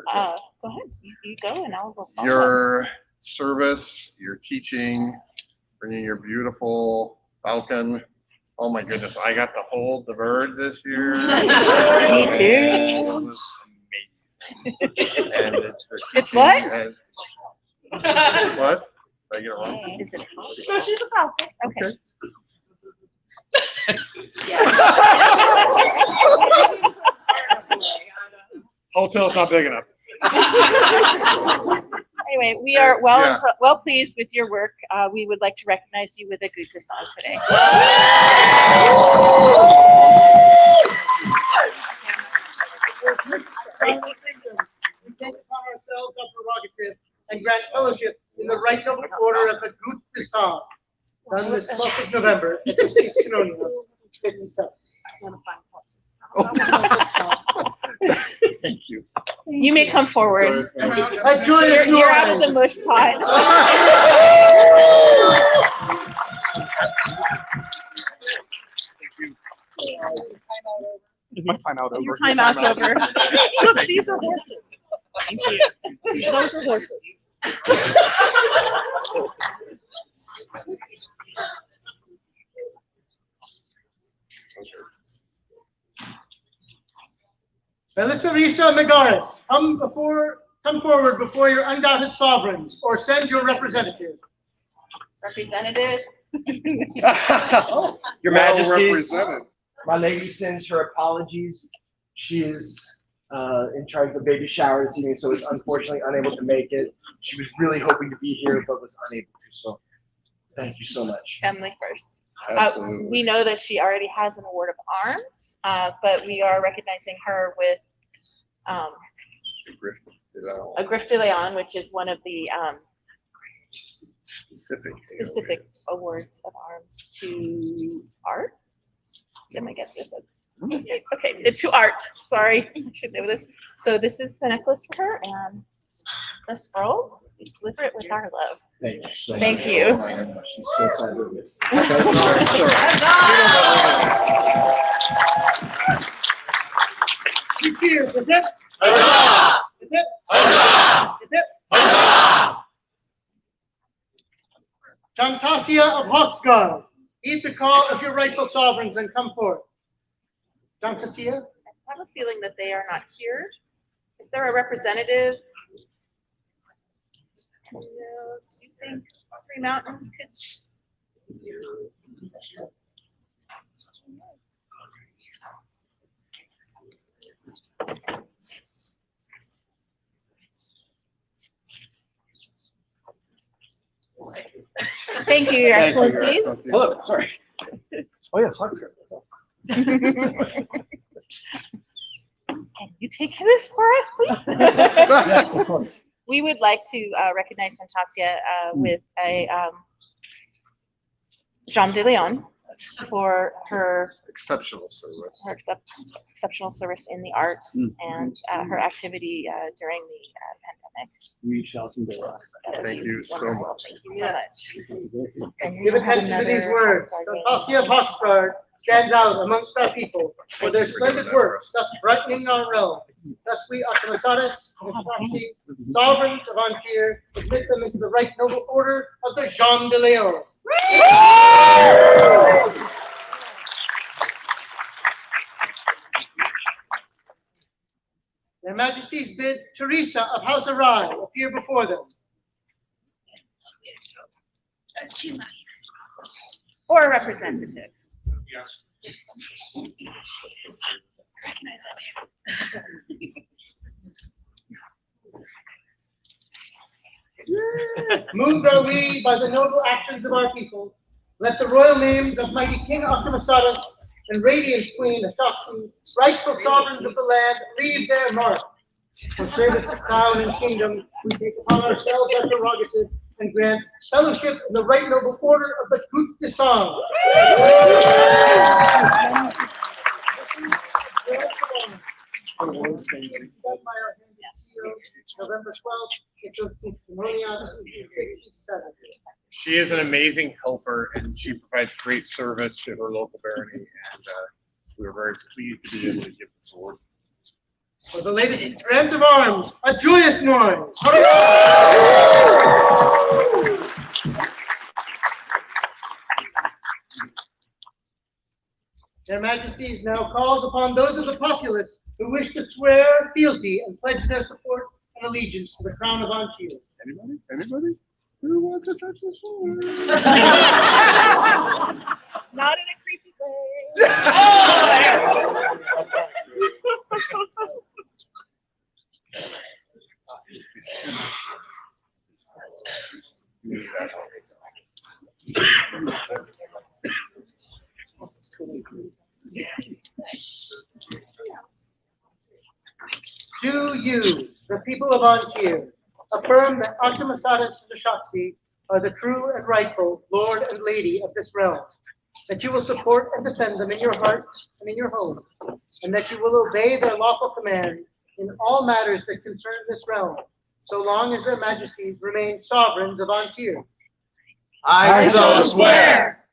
Go ahead. You go and I'll go follow. Your service, your teaching, bringing your beautiful falcon. Oh my goodness, I got to hold the bird this year. Me too. It was amazing. And It's what? What? Did I get it wrong? Is it? No, she's a falcon. Okay. Hotel's not big enough. Anyway, we are well Yeah. well pleased with your work. We would like to recognize you with a Gutta song today. We take upon ourselves our prerogative and grant fellowship in the right noble order of the Gutta Song, done this 12th of November at the State Synodium, 57. Thank you. You may come forward. A joyous You're out of noise. the mush pot. Is my timeout over? Your timeout's over. Look, these are horses. Thank you. Those are horses. Melissa Risa Megaris, come forward before your undoubted sovereigns, or send your representative. Representative. Your Well Majesties, represented. my lady sends her apologies. She is in charge of the baby shower this evening, so is unfortunately unable to make it. She was really hoping to be here, but was unable to. So, thank you so much. Family first. Absolutely. We know that she already has an award of arms, but we are recognizing her with a Griff de Leon, which is one of the specific awards of arms to art. Did I get this? Okay, to art. Sorry, I should know this. So this is the necklace for her, and the scroll. We deliver it with our love. Thank you so much. Thank you. She's so excited with this. Three cheers, is it? Is it? Is it? Tantasia of Hawksguard, heed the call of your rightful sovereigns and come forth. Tantasia? I have a feeling that they are not here. Is there a representative? Do you think Three Mountains could? Thank you, Your Excellencies. Hello, sorry. Oh, yes, Can you take this for us, please? Yes, of course. We would like to recognize Fantasia with a Jean de Leon for her Exceptional service. exceptional service in the arts and her activity during the pandemic. We shall do that. Thank you so much. Thank you so much. And Give we have attention to these another words. Hawksguard Tantasia of Hawksguard stands out amongst our people for their splendid works, thus brightening our realm. Thus we, Akamasadas, sovereigns of Antir, admit them into the right noble order of the Jean de Leon. Their Majesties bid Teresa of House Arai appear before them. or a representative. Moved are we by the noble actions of our people. Let the royal names of mighty King Octomasadas and radiant Queen Ashaksi, rightful sovereigns of the land, leave their mark. For service to crown and kingdom, we take upon ourselves our prerogative and grant fellowship in the Right Noble Order of the Coupe de Sang. November 12th, She is an amazing helper, and she provides great service to her local barony, and we are very pleased to be able to give this award. For the latest grant of arms, a joyous noise. Their Majesties now calls upon those of the populace who wish to swear fealty and pledge their support and allegiance to the Crown of Antibes. Anybody? Anybody? Who wants to touch the sword? Not in a creepy Do you, the people of Antibes, affirm that Artemisatis and Shaxi are the true and rightful Lord and Lady of this realm, that you will support and defend them in your hearts and in your homes, and that you will obey their lawful commands in all matters that concern this realm, so long as their Majesties remain sovereigns of Antibes? I so swear.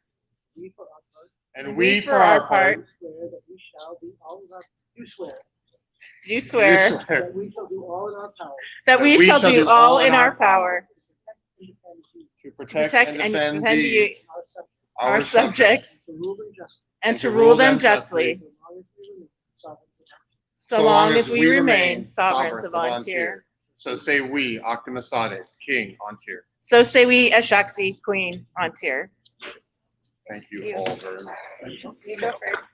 And we, for our part, swear that we shall do all in our. You swear. Do swear That we shall do all in our power. that we shall do all in our power to protect and defend these, our subjects To rule them justly. and to rule them justly, so long as we remain sovereigns of Antibes. So say we, Octimisatis, King Antibes. So say we, Ashaxi, Queen Antibes. Thank you all very much. You go first.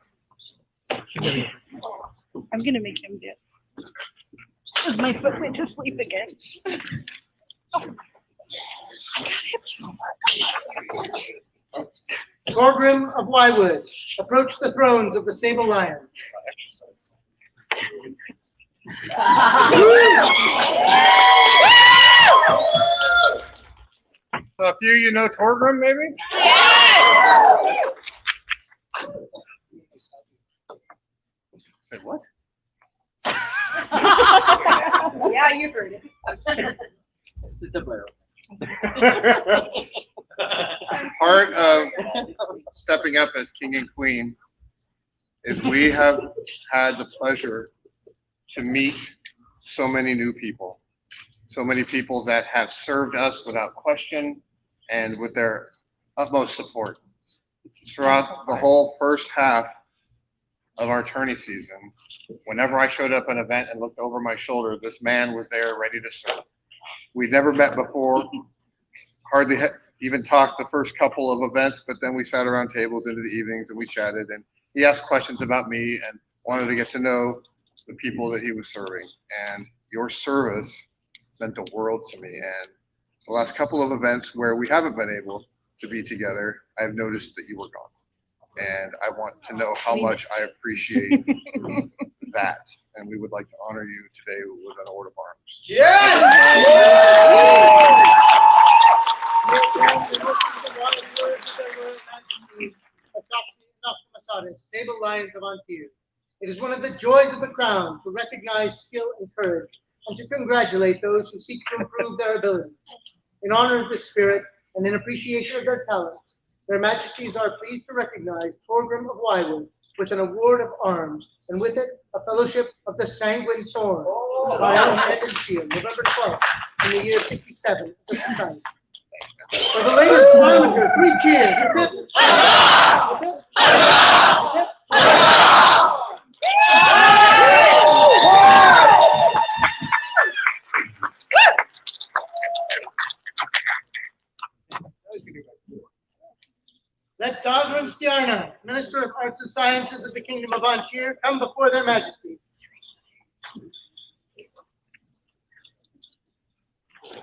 I'm gonna make him get. Because my foot went to sleep again. Torgrim of Wywood, approach the thrones of the Sable Lion. So a few you know Torgrim, maybe? Say what? Yeah, you heard it. It's a blur. Part of stepping up as king and queen is we have had the pleasure to meet so many new people, so many people that have served us without question and with their utmost support. Throughout the whole first half of our tourney season, whenever I showed up at an event and looked over my shoulder, this man was there ready to serve. We'd never met before, hardly even talked the first couple of events, but then we sat around tables into the evenings and we chatted, and he asked questions about me and wanted to get to know the people that he was serving. And your service meant the world to me. And the last couple of events where we haven't been able to be together, I've noticed that you were gone. And I want to know how much I appreciate that. And we would like to honor you today with an Order of Arms. Sable Lions of Antibes. It is one of the joys of the crown to recognize skill and courage and to congratulate those who seek to improve their abilities. In honor of this spirit and in appreciation of their talents, their Majesties are pleased to recognize Torgrim of Wywood with an award of arms, and with it a fellowship of the Sanguine Thorn by our hand and shield, November 12th, in the year 57 of the society. For the latest kilometer, 3 cheers. Let Dagrim Stjarna, Minister of Arts and Sciences of the Kingdom of Antibes, come before their Majesties.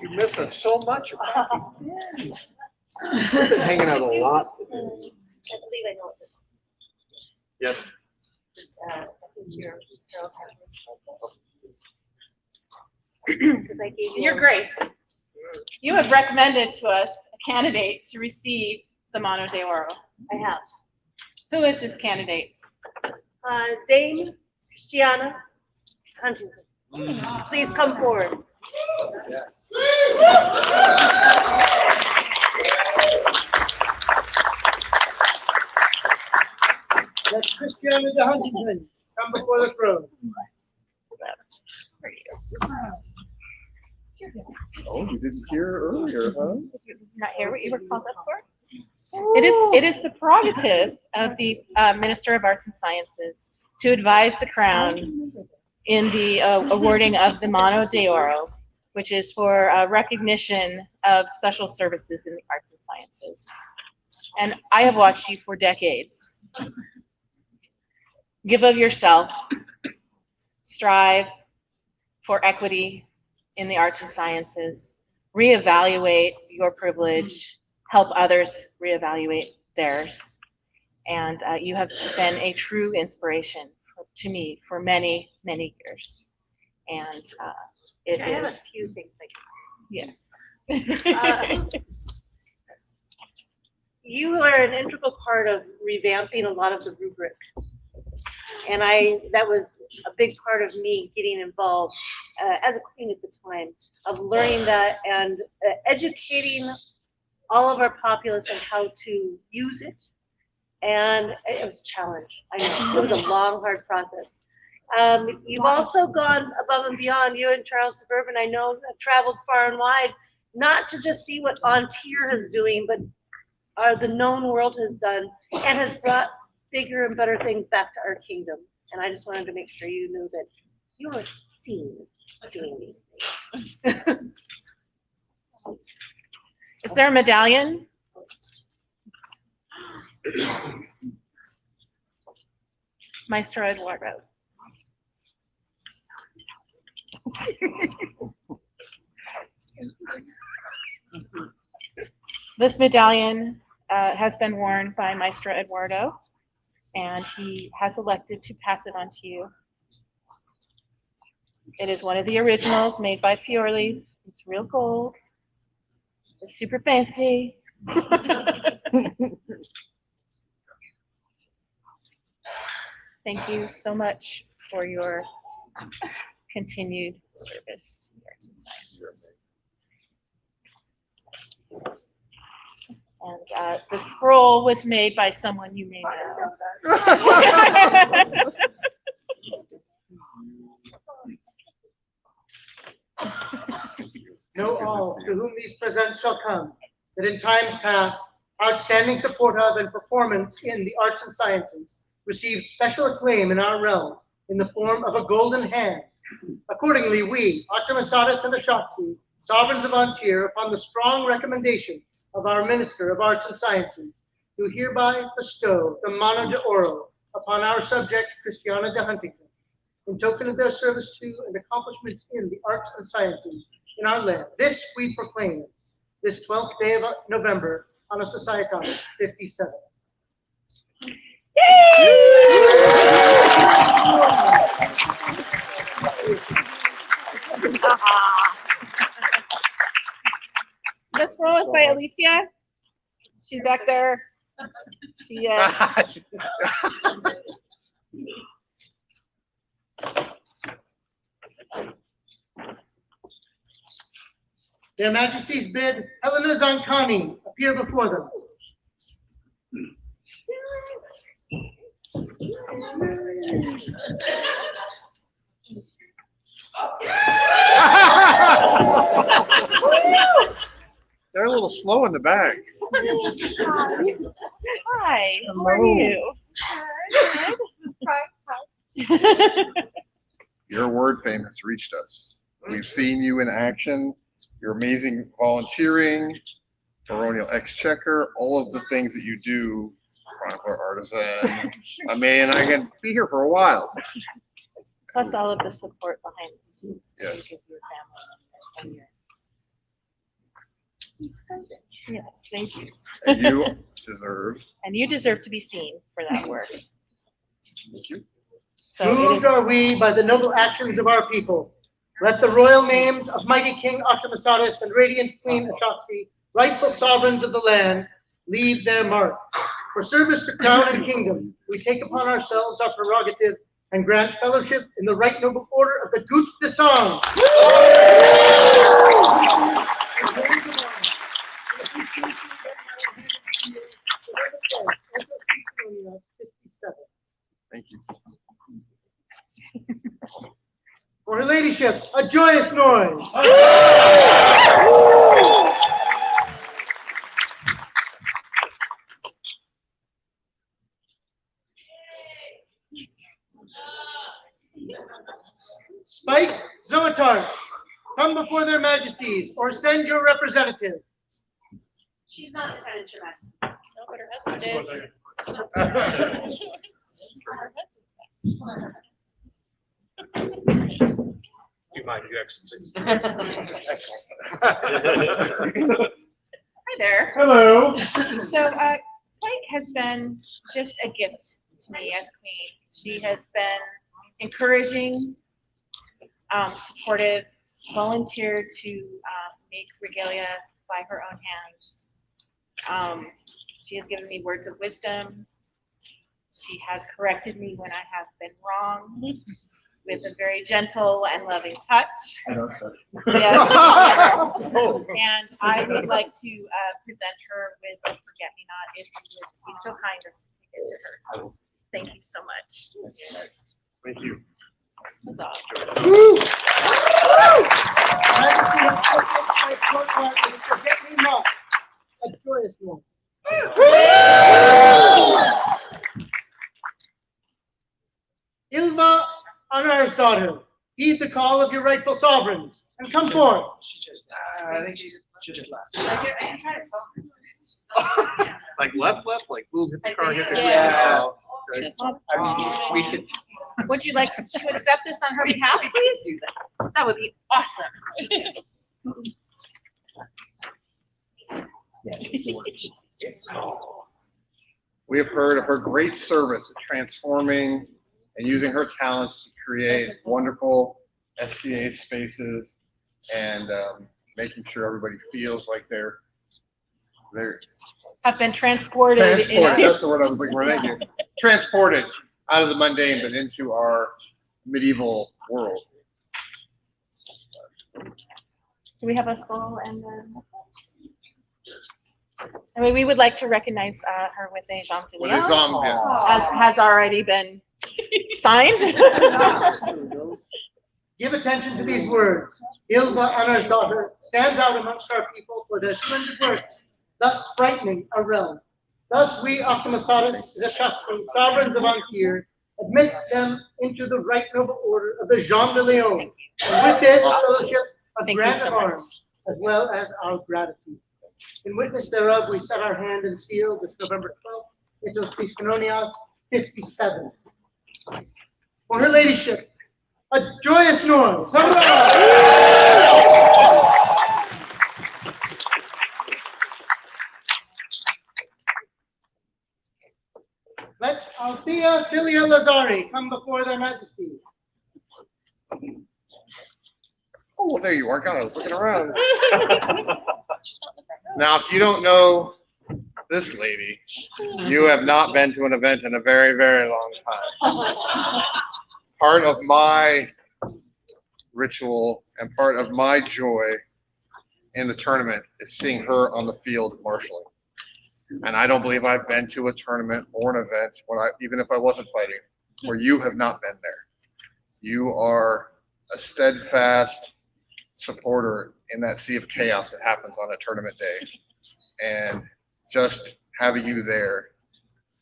You missed us so much. We've been hanging out a lot. I believe I know what this Yes. is. I think your girl has. Because I gave you. Your Grace. You have recommended to us a candidate to receive the Mano de Oro. I have. Who is this candidate? Dame Christiana Huntington. Please come forward. Yes. Let Christiana de Huntington come before the throne. Oh, you didn't hear earlier, huh? Not hear what you were called up for? It is the prerogative of the Minister of Arts and Sciences to advise the Crown in the awarding of the Mano de Oro, which is for recognition of special services in the arts and sciences. And I have watched you for decades. Give of yourself, strive for equity in the arts and sciences, reevaluate your privilege, help others reevaluate theirs. And you have been a true inspiration to me for many, many years. And it I have a is, few things I yeah. can say. You are an integral part of revamping a lot of the rubric. And that was a big part of me getting involved as a queen at the time, of learning that and educating all of our populace on how to use it. And it was a challenge. I know, it was a long, hard process. You've also gone above and beyond. You and Charles de Bourbon, I know, have traveled far and wide, not to just see what Ontier is doing, but the known world has done, and has brought bigger and better things back to our kingdom. And I just wanted to make sure you knew that you were seen doing these things. Is there a medallion? Maestro Eduardo. This medallion has been worn by Maestro Eduardo, and he has elected to pass it on to you. It is one of the originals made by Fiorli. It's real gold. It's super fancy. Thank you so much for your continued service to the arts and sciences. And the scroll was made by someone you may know. Know all to whom these presents shall come, that in times past, outstanding support of and performance in the arts and sciences received special acclaim in our realm in the form of a golden hand. Accordingly, we, Octamasadas and Ashatzi, sovereigns of Ontier, upon the strong recommendation of our Minister of Arts and Sciences, do hereby bestow the Mano de Oro upon our subject, Christiana de Huntington, in token of their service to and accomplishments in the arts and sciences in our land. This we proclaim this 12th day of November, Anno Societatis 57. This scroll is by Alicia. She's back there. She Their Majesties bid Helena Zancani appear before them. They're a little slow in the back. Hi, how are you? Your word fame has reached us. We've seen you in action, your amazing volunteering, baronial exchequer, all of the things that you do, chronicler artisan. I can be here for a while. Plus all of the support behind the scenes that you Yes. give your family and your. Yes, thank you. And you deserve. And you deserve to be seen for that work. Thank you. So it Moved is, are we by the noble actions of our people, Let the royal names of mighty King Artemisatis and radiant Queen Ashoxi, rightful sovereigns of the land, leave their mark. For service to crown and kingdom, we take upon ourselves our prerogative and grant fellowship in the right noble order of the Goutte de Sang. Thank you. For her ladyship, a joyous noise. Spike Zoetar, come before their majesties or send your representative. She's not attended, Your Majesty. No, but her husband is. Do my excellency. Hi there. Hello. So, Spike has been just a gift to me as queen. She has been encouraging, supportive, volunteered to make regalia by her own hands. She has given me words of wisdom. She has corrected me when I have been wrong with a very gentle and loving touch. I don't know. Yes. And I would like to present her with a forget-me-not if you would be so kind as to take it to her. Thank you so much. Thank you. That's all. A joyous one. Ilva, Anar's daughter, heed the call of your rightful sovereigns and come forth. I think she's just left. Like left, like boom, hit the car, hit the Yeah. ground. Okay. Just- I mean, we could. Would you like to accept this on her behalf, please? That would be awesome. We have heard of her great service at transforming and using her talents to create wonderful SCA spaces and making sure everybody feels like they're Have been transported. transported. That's the word I was looking for. Thank you. Transported out of the mundane but into our medieval world. Do we have a skull and then? I mean, we would like to recognize her with a Jean With a Jean, yeah. as has already been signed. Give attention to these words. Ilva, Anar's daughter, stands out amongst our people for their splendid works, thus brightening our realm. Thus we, Optimasatus, the Shaxi, sovereigns of Antir, admit them into the right noble order of the Jean de Leon. And with this fellowship of grant of arms, as well as our gratitude. In witness thereof, we set our hand and seal this November 12th, Itos Tis Canonias 57. For her ladyship, a joyous noise. Let Althea Filia Lazari come before their majesty. Oh, well, there you are. God, I was looking around. Now, if you don't know this lady, you have not been to an event in a very, very long time. Part of my ritual and part of my joy in the tournament is seeing her on the field marshaling. And I don't believe I've been to a tournament or an event, even if I wasn't fighting, where you have not been there. You are a steadfast supporter in that sea of chaos that happens on a tournament day. And just having you there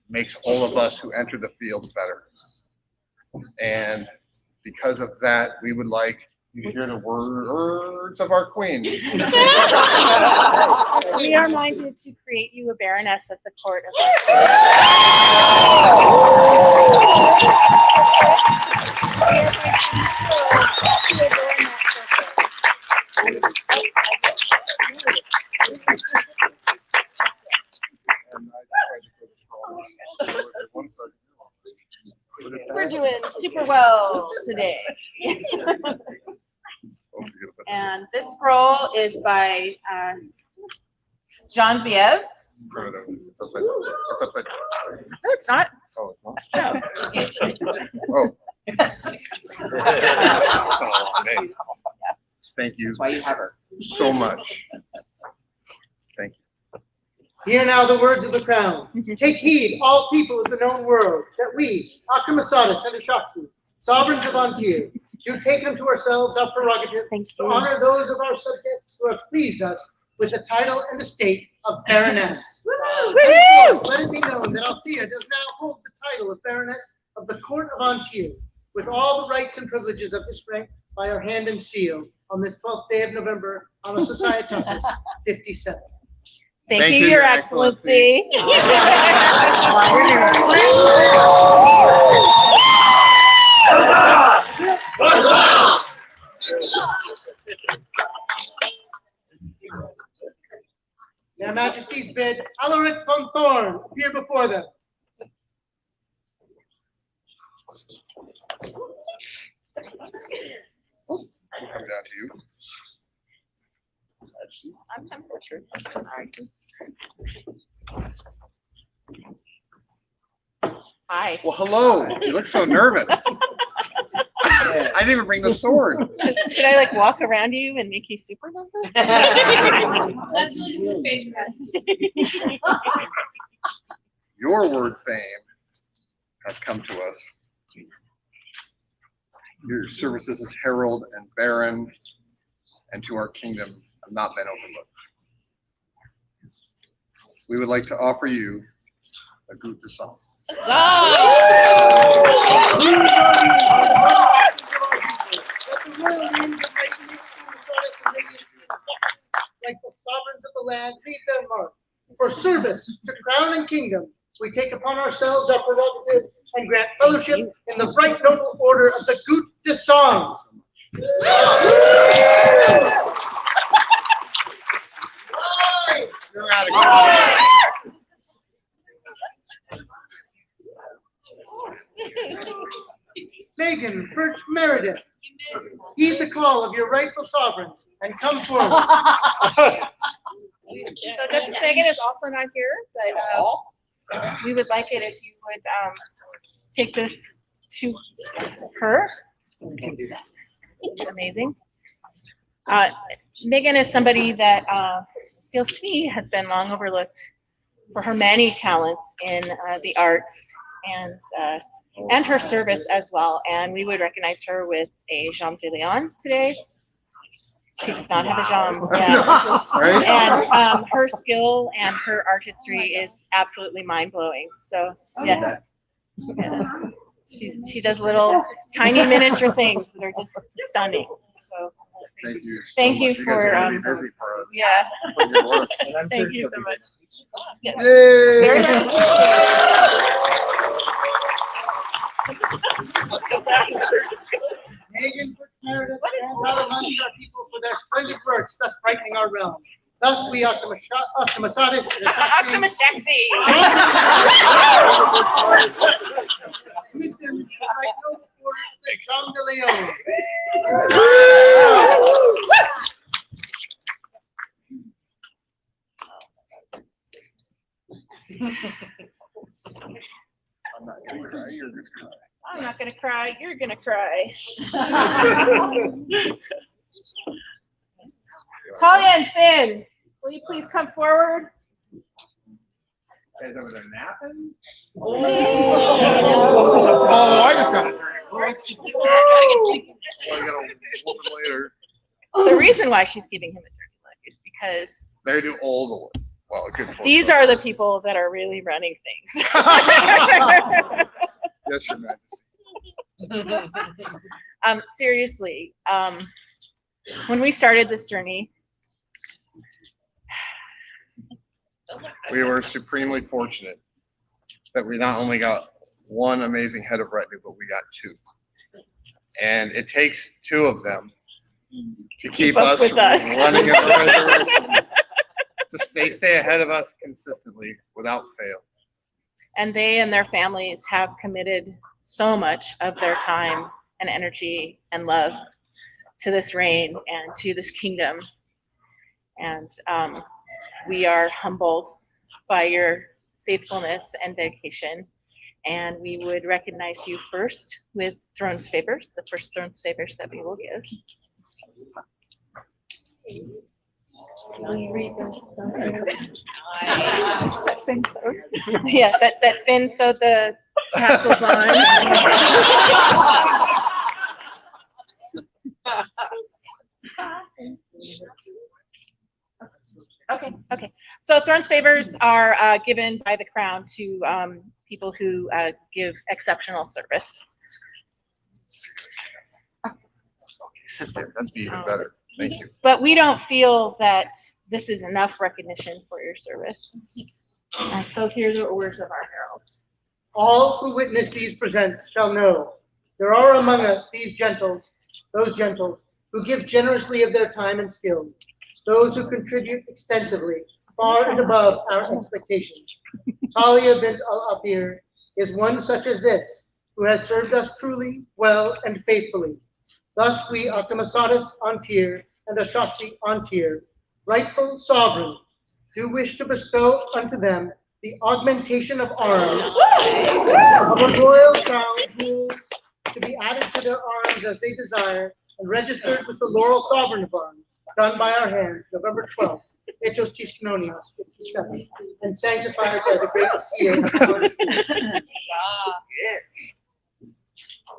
makes all of us who enter the fields better. And because of that, we would like you to hear the words of our queen. We are minded to create you a baroness of the court of We're doing super well today. And this scroll is by Jean Viev. No, it's not. Oh, it's not? No. Oh. Thank you. That's why you have her. So much. Thank you. Hear now the words of the crown. Take heed, all people of the known world, that we, Akamasadas and Ashakti, sovereigns of Antir, do take unto ourselves our prerogative to honor those of our subjects who have pleased us with the title and estate of Baroness. Henceforth, let it be known that Althea does now hold the title of Baroness of the Court of Antir, with all the rights and privileges of this rank by our hand and seal on this 12th day of November, on the Societatis 57. Thank you, Your Excellency. Their Majesties bid Alaric von Thorn appear before them. We'll come down to you. Hi. Well, hello. You look so nervous. I didn't even bring the sword. Should I like walk around you and make you super nervous? That's really just a space rest. Your word fame has come to us. Your services as herald and baron and to our kingdom have not been overlooked. We would like to offer you a group de sang. Like the sovereigns of the land, leave their mark. For service to crown and kingdom, we take upon ourselves our prerogative and grant fellowship in the right noble order of the Goutte de Sang. You're out of Megan Birch Meredith, heed the call of your rightful sovereigns and come forward. So Duchess Megan is also not here, but we would like it if you would take this to her. Amazing. Megan is somebody that feels to me has been long overlooked for her many talents in the arts and her service as well. And we would recognize her with a Jean de Leon today. She does not have a Jean. Yeah. And her skill and her artistry is absolutely mind-blowing. So yes. She does little tiny miniature things that are just stunning. So thank you. Thank you for yeah. Thank you so much. Yes. Very Megan Birch Meredith stands out amongst our people for their splendid works, thus brightening our realm. Thus we Optimasatis commit them to the right noble order of the Jean de Leon. I'm not gonna cry. You're gonna cry. I'm not gonna cry. You're gonna cry. Talia and Finn, will you please come forward? Guys over there napping? Oh, I just got it. Later. The reason why she's giving him a dirty look is because They do all the work. Well, good. these are the people that are really running things. Yes, Your Majesty. Seriously, when we started this journey, We were supremely fortunate that we not only got one amazing head of retinue, but we got two. And it takes two of them to keep up us with us. running in the right direction. They stay ahead of us consistently without fail. and they and their families have committed so much of their time and energy and love to this reign and to this kingdom. And we are humbled by your faithfulness and dedication. And we would recognize you first with Throne's favors, the first Throne's favors that we will give. Will you read those? Yeah, that Finn sewed the tassels on. Okay. So Throne's favors are given by the crown to people who give exceptional service. Sit there. That's even better. Thank you. But we don't feel that this is enough recognition for your service. And so here are the orders of our heralds. All who witness these presents shall know there are among us those gentles who give generously of their time and skill, those who contribute extensively, far and above our expectations. Talia bint al-Afir is one such as this, who has served us truly, well, and faithfully. Thus we, Octomasatus Antir and Ashoxi Antir, rightful sovereigns, do wish to bestow unto them the augmentation of arms of a royal crown jewels to be added to their arms as they desire and registered with the laurel sovereign of arms, done by our hand, November 12th, Hechos Tiscanonios, 57, and sanctified by the great seal of our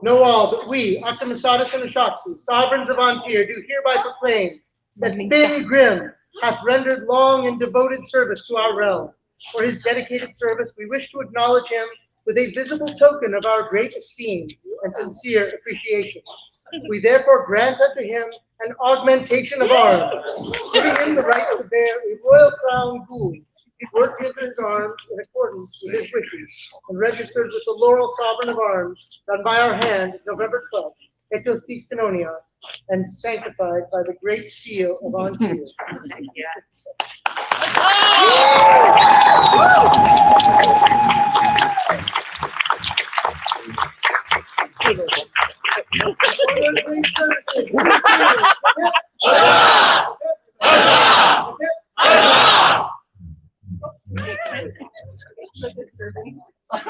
Know all that we, Octomasatus and Ashoxi, sovereigns of Antir, do hereby proclaim that Finn Grim hath rendered long and devoted service to our realm. For his dedicated service, we wish to acknowledge him with a visible token of our great esteem and sincere appreciation. We therefore grant unto him an augmentation of arms, giving him the right to bear a royal crown gules, worked into his arms in accordance with his wishes, and registered with the laurel sovereign of arms, done by our hand, November 12th, Hechos Tiscanonios, and sanctified by the great seal of Antir.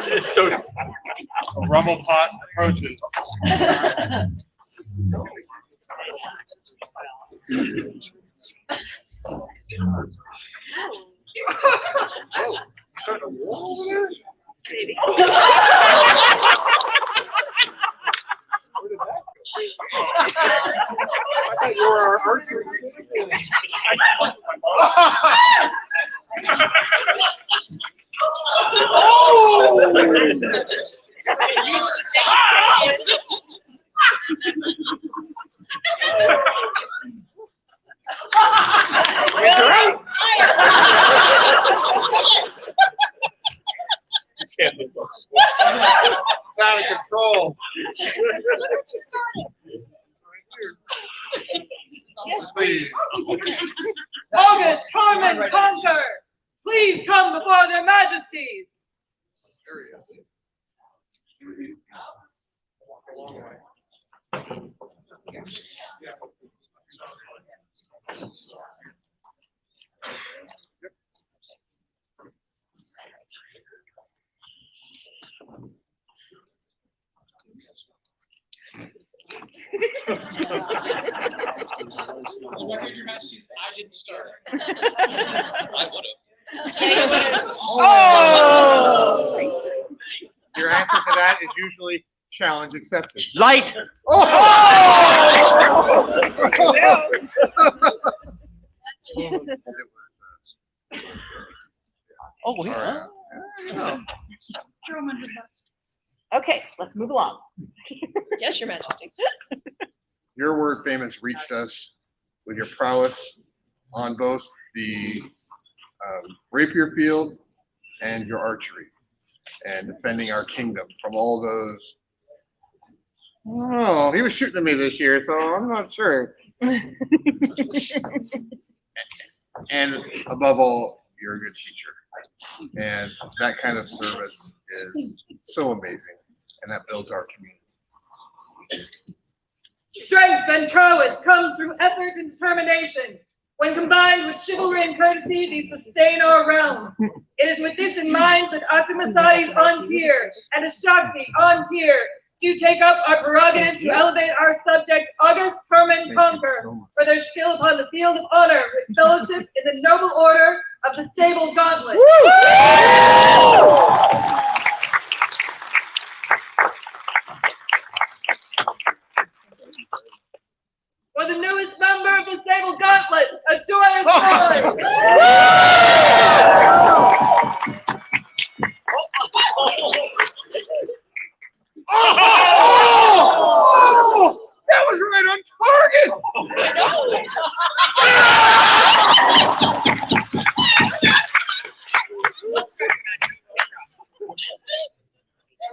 It's so a rumble pot approaches. I thought you were our archery champion. It's out of control. Please. August, Carmen, Conquer, please come before their majesties. Your Majesties, I didn't start. I would have. Oh! Your answer to that is usually challenge accepted. Light. Oh! Oh, yeah. Throw 'em under the bus. Okay, let's move along. Yes, Your Majesty. Your word fame has reached us with your prowess on both the rapier field and your archery, and defending our kingdom from all those. Oh, he was shooting at me this year, so I'm not sure. And above all, you're a good teacher. And that kind of service is so amazing, and that builds our community. Strength and prowess come through effort and determination. When combined with chivalry and courtesy, these sustain our realm. It is with this in mind that Akamasa's on tier and Ashaksi on tier do take up our prerogative to elevate our subject August Herman Conquer for their skill upon the field of honor with fellowship in the noble order of the Sable Gauntlet. For the newest member of the Sable Gauntlet, a joyous noise! Oh! That was right on target!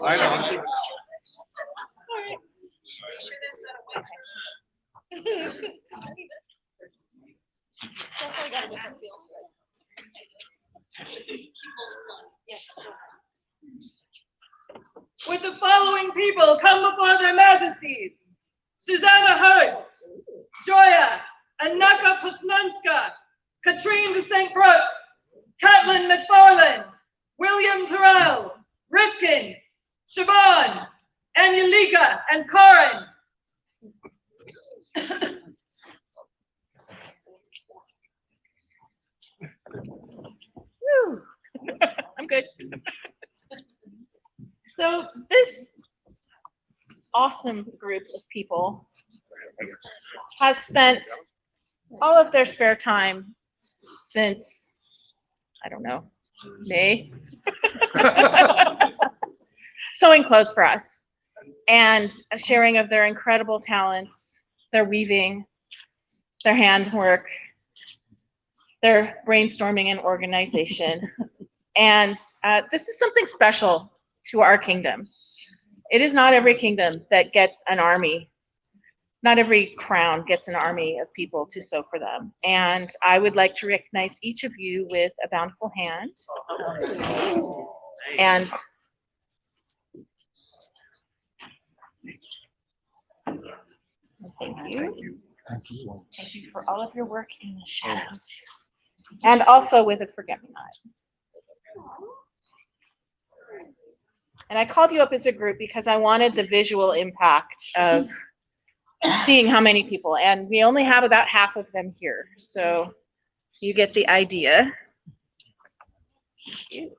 I know. Definitely got a different feel to it. With the following people come before their majesties: Susanna Hurst, Joya Anaka Putnanska, Katrine de St. Brooke, Catelyn McFarland, William Terrell, Rifkin, Siobhan, Angelica, and Corin. Whew. I'm good. So this awesome group of people has spent all of their spare time since, I don't know, May, sewing clothes for us and a sharing of their incredible talents, their weaving, their handwork, their brainstorming and organization. And this is something special to our kingdom. It is not every kingdom that gets an army. Not every crown gets an army of people to sew for them. And I would like to recognize each of you with a bountiful hand. And thank you. Thank you for all of your work in the shadows. And also with a forget-me-not. And I called you up as a group because I wanted the visual impact of seeing how many people, and we only have about half of them here, so you get the idea. It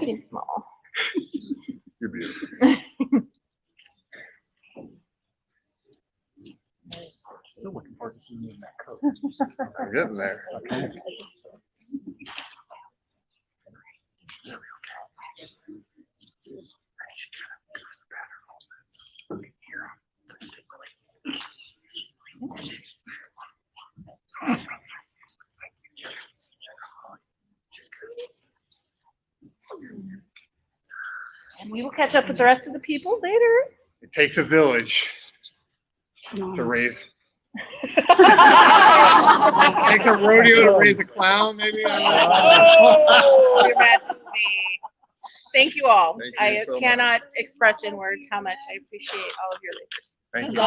seems small. You're beautiful. Still looking forward to seeing you in that coat. I'm getting there. And we will catch up with the rest of the people later. It takes a village to raise. It takes a rodeo to raise a clown, maybe. Oh, Your Majesty. Thank you all. Thank you I so cannot express in words how much I appreciate all of your labors. Thank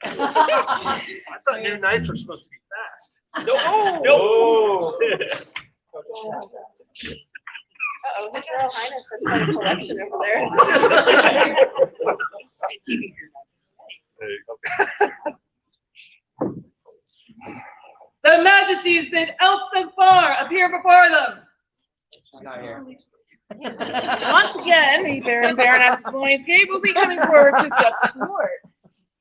I thought new knights were supposed to be fast. No. Uh-oh, His Royal Highness has quite a collection over there. Their Majesties bid Elspeth Farr appear before them. Once again, the Baron and Baroness of Lionsgate will be coming forward to accept this award.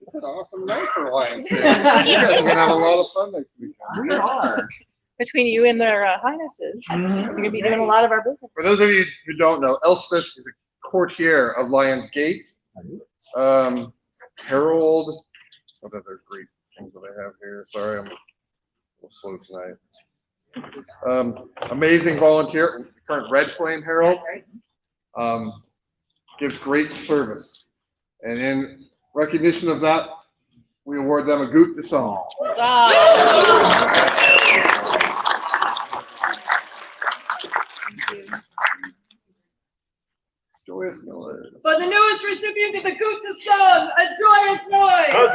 It's an awesome night for Lionsgate. You guys are gonna have a lot of fun next weekend. We are. Between you and their highnesses, we're going to be doing a lot of our business. For those of you who don't know, Elspeth is a courtier of Lionsgate. Harold, what other great things that I have here? Sorry, I'm a little slow tonight. Amazing volunteer, current Red Flame Herald. Gives great service. And in recognition of that, we award them a Goot de Song. Joyous noise. For the newest recipient of the Goot de Song, a joyous noise.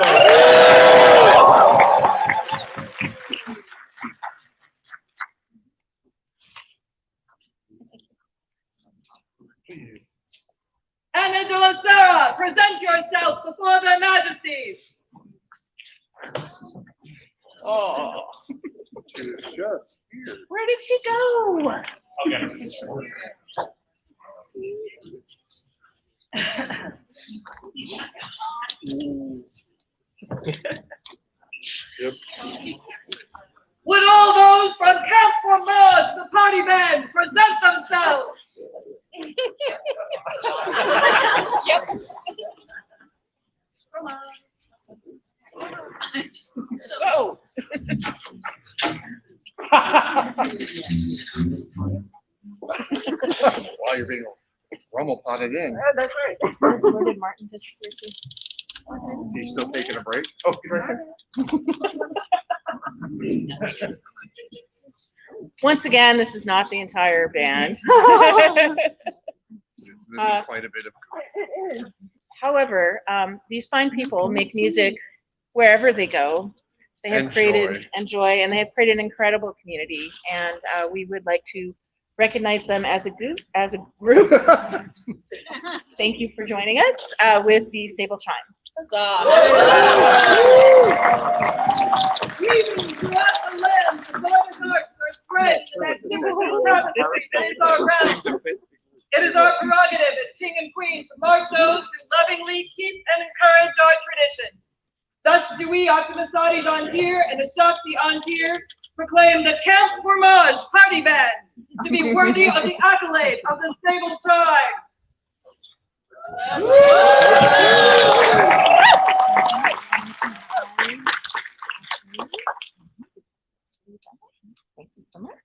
Anna de la Serra, present yourself before their majesties. Oh, it's just here. Where did she go? Yep. Would all those from Camp Fromage, the party band, present themselves? Yes. So. Wow, you're being rumble potted in. That's right. Where did Martin disappear to? Is he still taking a break? Oh, he's right there. Once again, this is not the entire band. It's missing quite a bit of. However, these fine people make music wherever they go. They have created and they have created an incredible community, and we would like to recognize them as a group. Thank you for joining us with the Sable Chime. Even throughout the land, the Northern arts are spread in the magnificent tapestry that is our realm. It is our prerogative as king and queen to mark those who lovingly keep and encourage our traditions. Thus do we, Octomasati Antir and Ashapsi Antir, proclaim the Camp Fromage Party Band to be worthy of the accolade of the Sable Tribe.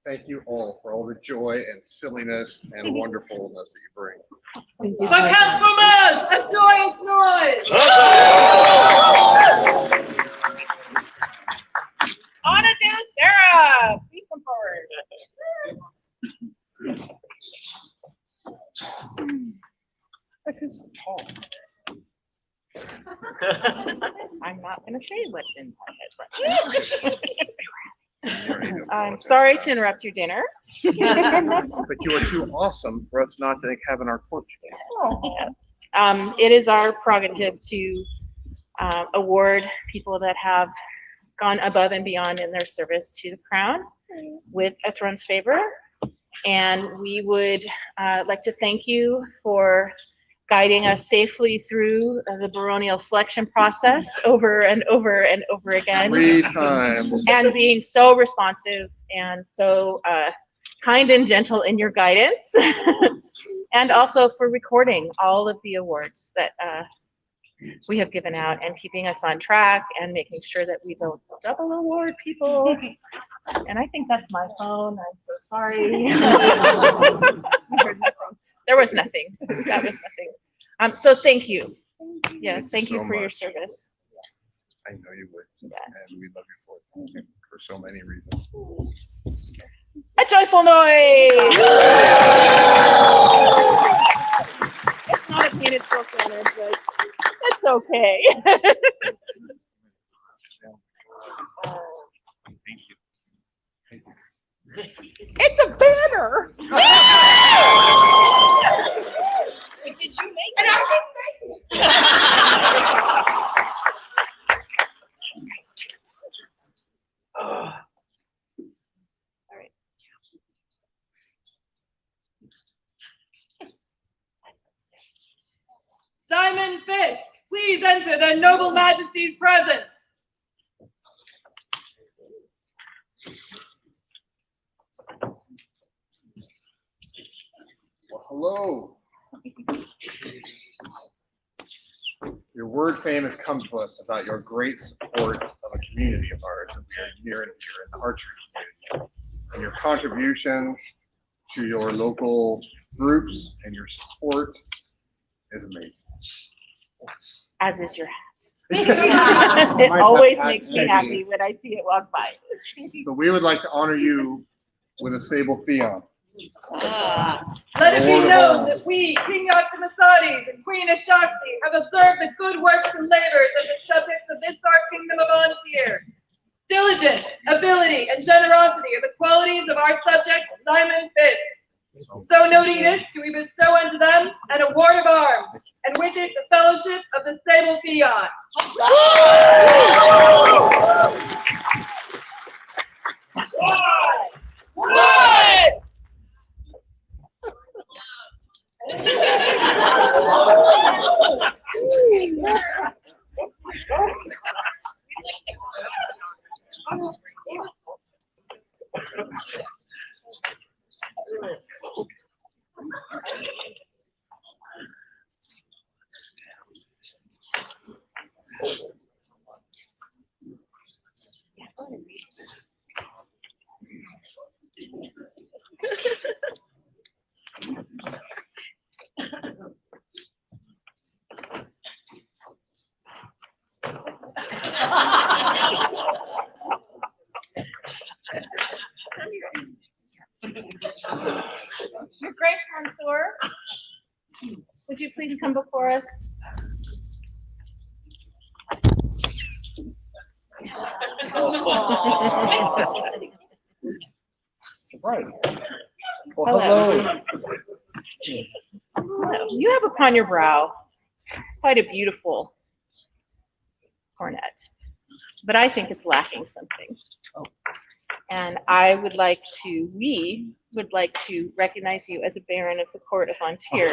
Thank you all for all the joy and silliness and wonderfulness that you bring. The Camp Fromage, a joyous noise! Anna de la Serra, please come forward. That is tall. I'm not going to say what's in my head right now. I'm sorry to interrupt your dinner. But you are too awesome for us not to have in our court. It is our prerogative to award people that have gone above and beyond in their service to the crown with a throne's favor. And we would like to thank you for guiding us safely through the baronial selection process over and over and over again. 3 times. And being so responsive and so kind and gentle in your guidance. And also for recording all of the awards that we have given out and keeping us on track and making sure that we don't double award people. And I think that's my phone. I'm so sorry. There was nothing. That was nothing. So thank you. Yes, thank you for your service. I know you would. Yeah. And we love you for so many reasons. A joyful noise! It's not a painted silk lantern, but it's okay. Thank you. Thank you. It's a banner! Wait, did you make And it? I didn't make it. All right. Simon Fisk, please enter their noble majesty's presence. Well, hello. Your word fame has come to us about your great support of a community of ours that we are near and dear in the archery community. and your contributions to your local groups and your support is amazing. As is your hat. It always makes me happy when I see it walk by. So we would like to honor you with a sable theon. Let it be known that we, King Octomosades and Queen Ashoxi, have observed the good works and labors of the subjects of this our kingdom of Antir. Diligence, ability, and generosity are the qualities of our subject, Simon Fisk. So noting this, do we bestow unto them an award of arms, and with it the fellowship of the Sable Theon. Your Grace Mansour, would you please come before us? Surprise. Well, hello. You have upon your brow quite a beautiful coronet, but I think it's lacking something. And we would like to recognize you as a Baron of the Court of Antir.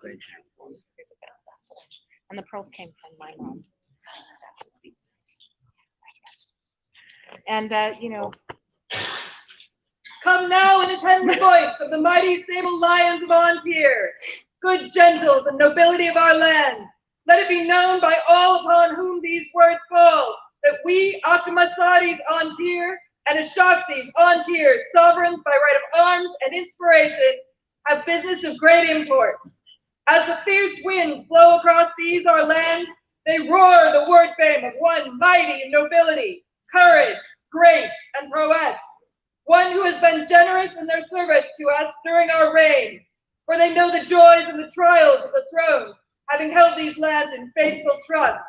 Thank you. And the pearls came from my mom. And, Come now and attend the voice of the mighty sable lions of Antir, good gentles and nobility of our land. Let it be known by all upon whom these words fall, that we, Octomosades Antir and Ashoxis Antir, sovereigns by right of arms and inspiration, have business of great import. As the fierce winds blow across these our lands, they roar the word fame of one mighty in nobility, courage, grace, and prowess. One who has been generous in their service to us during our reign, for they know the joys and the trials of the throne, having held these lands in faithful trust,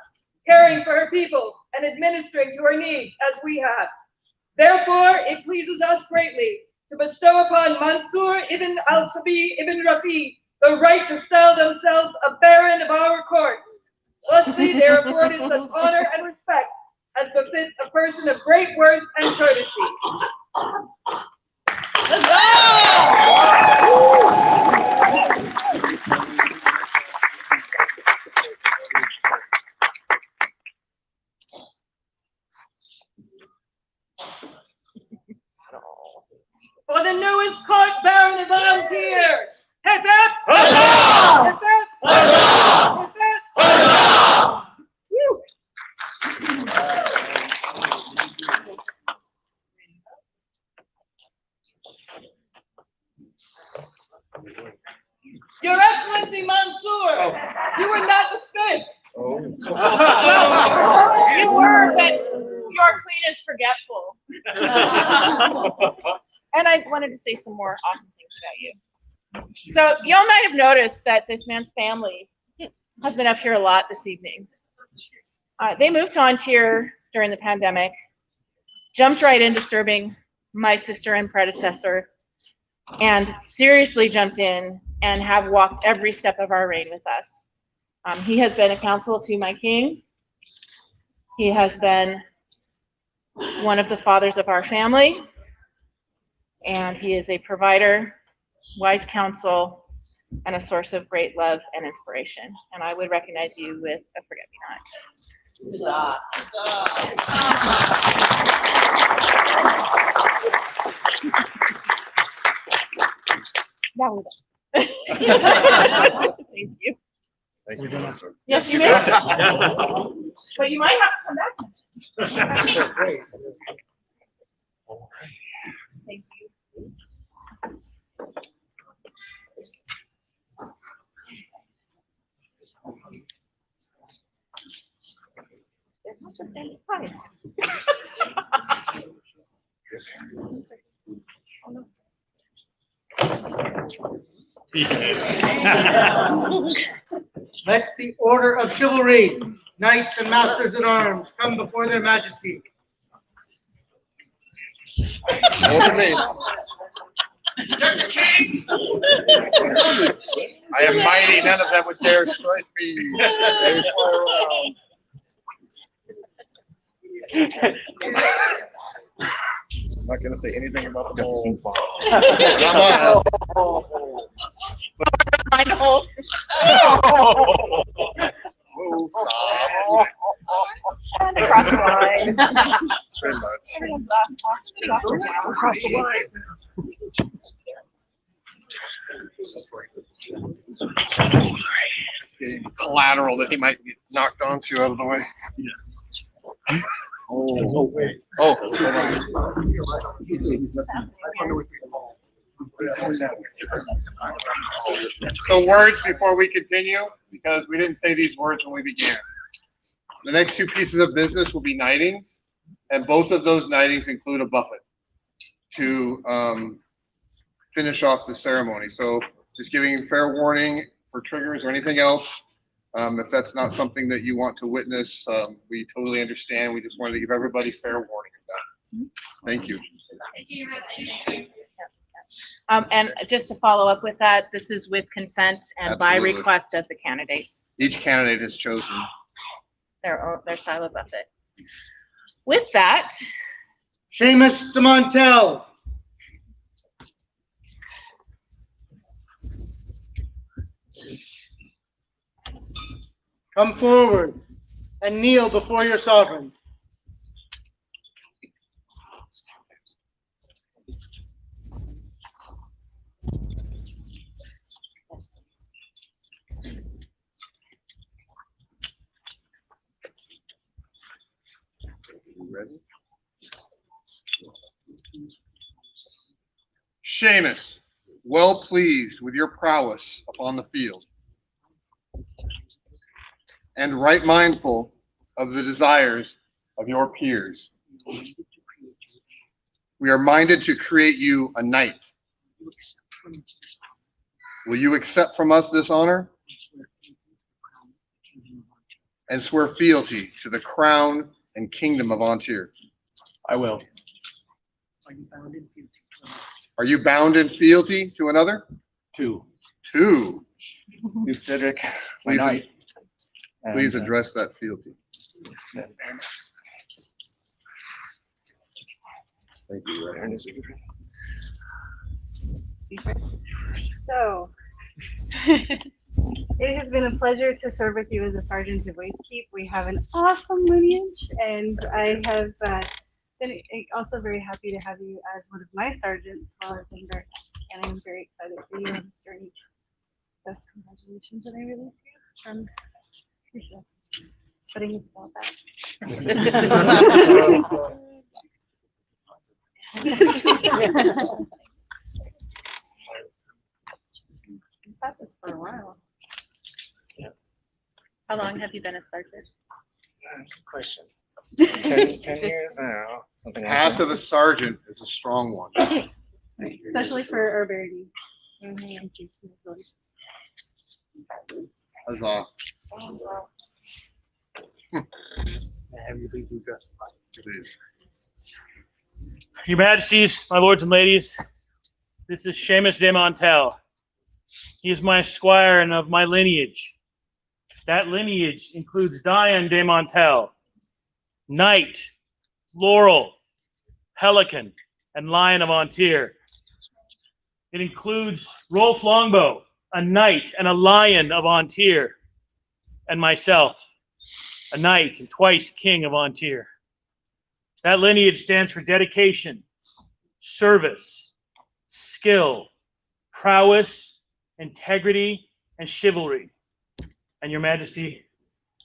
caring for her people and administering to her needs as we have. Therefore, it pleases us greatly to bestow upon Mansur ibn al-Sabi ibn Rafi the right to style themselves a baron of our courts. Thusly, they are afforded such honor and respect as befits a person of great worth and courtesy. For the newest court baron of Antir, hip hip! Hurrah! Hip hip! Hurrah! Hip hip! Hurrah! Woo! Your Excellency Mansour, you were not dismissed. you were, but your queen is forgetful. And I wanted to say some more awesome things about you. So y'all might have noticed that this man's family has been up here a lot this evening. They moved to Antir during the pandemic, jumped right into serving my sister and predecessor, and seriously jumped in and have walked every step of our reign with us. He has been a counsel to my king. He has been one of the fathers of our family, and he is a provider, wise counsel, and a source of great love and inspiration. And I would recognize you with a forget-me-not. wrong with it. Thank you. Thank you. Yes, you may. But you might have to come back. Thank you. They're not the same size. Let the order of chivalry, knights and masters at arms, come before their majesty. I am mighty, none of them would dare strike me. They fly around. I'm not gonna say anything about the moles. Come on. Mine to hold. Oh, stop. And across the line. Pretty much. Everyone's off now. Across the line. Collateral that he might get knocked onto out of the way. Oh, hold on. So words before we continue, because we didn't say these words when we began. The next two pieces of business will be knightings, and both of those knightings include a buffet to finish off the ceremony. So just giving fair warning for triggers or anything else. If that's not something that you want to witness, we totally understand. We just wanted to give everybody fair warning of that. Thank you. And just to follow up with that, this is with consent and by Absolutely. request of the candidates. Each candidate has chosen. Their style of buffet. With that, Seamus de Montel. Come forward and kneel before your sovereign. Ready? Seamus, well pleased with your prowess upon the field, and right mindful of the desires of your peers, we are minded to create you a knight. Will you accept from us this honor and swear fealty to the crown and kingdom of Antir? I will. Are you bound in fealty to another? Two. Two. To Cedric, my Please, knight. please And, address that fealty. Thank you. Your Highness. So, it has been a pleasure to serve with you as a sergeant of Wakekeep. We have an awesome lineage, and I have been also very happy to have you as one of my sergeants while I've been there, and I'm very excited for you on this journey. So, congratulations, and I release you from putting this all back. I've had this for a while. How long have you been a sergeant? Good question. 10 years? I don't know. Something like Path that. of a sergeant is a strong one. Especially for our Barony. Huzzah. Have you been justified? Please. Your Majesties, my lords and ladies, this is Seamus de Montel. He is my squire and of my lineage. That lineage includes Diane de Montel, Knight, Laurel, Pelican, and Lion of Antir. It includes Rolf Longbow, a knight and a lion of Antir, and myself, a knight and twice king of Antir. That lineage stands for dedication, service, skill, prowess, integrity, and chivalry. And Your Majesty,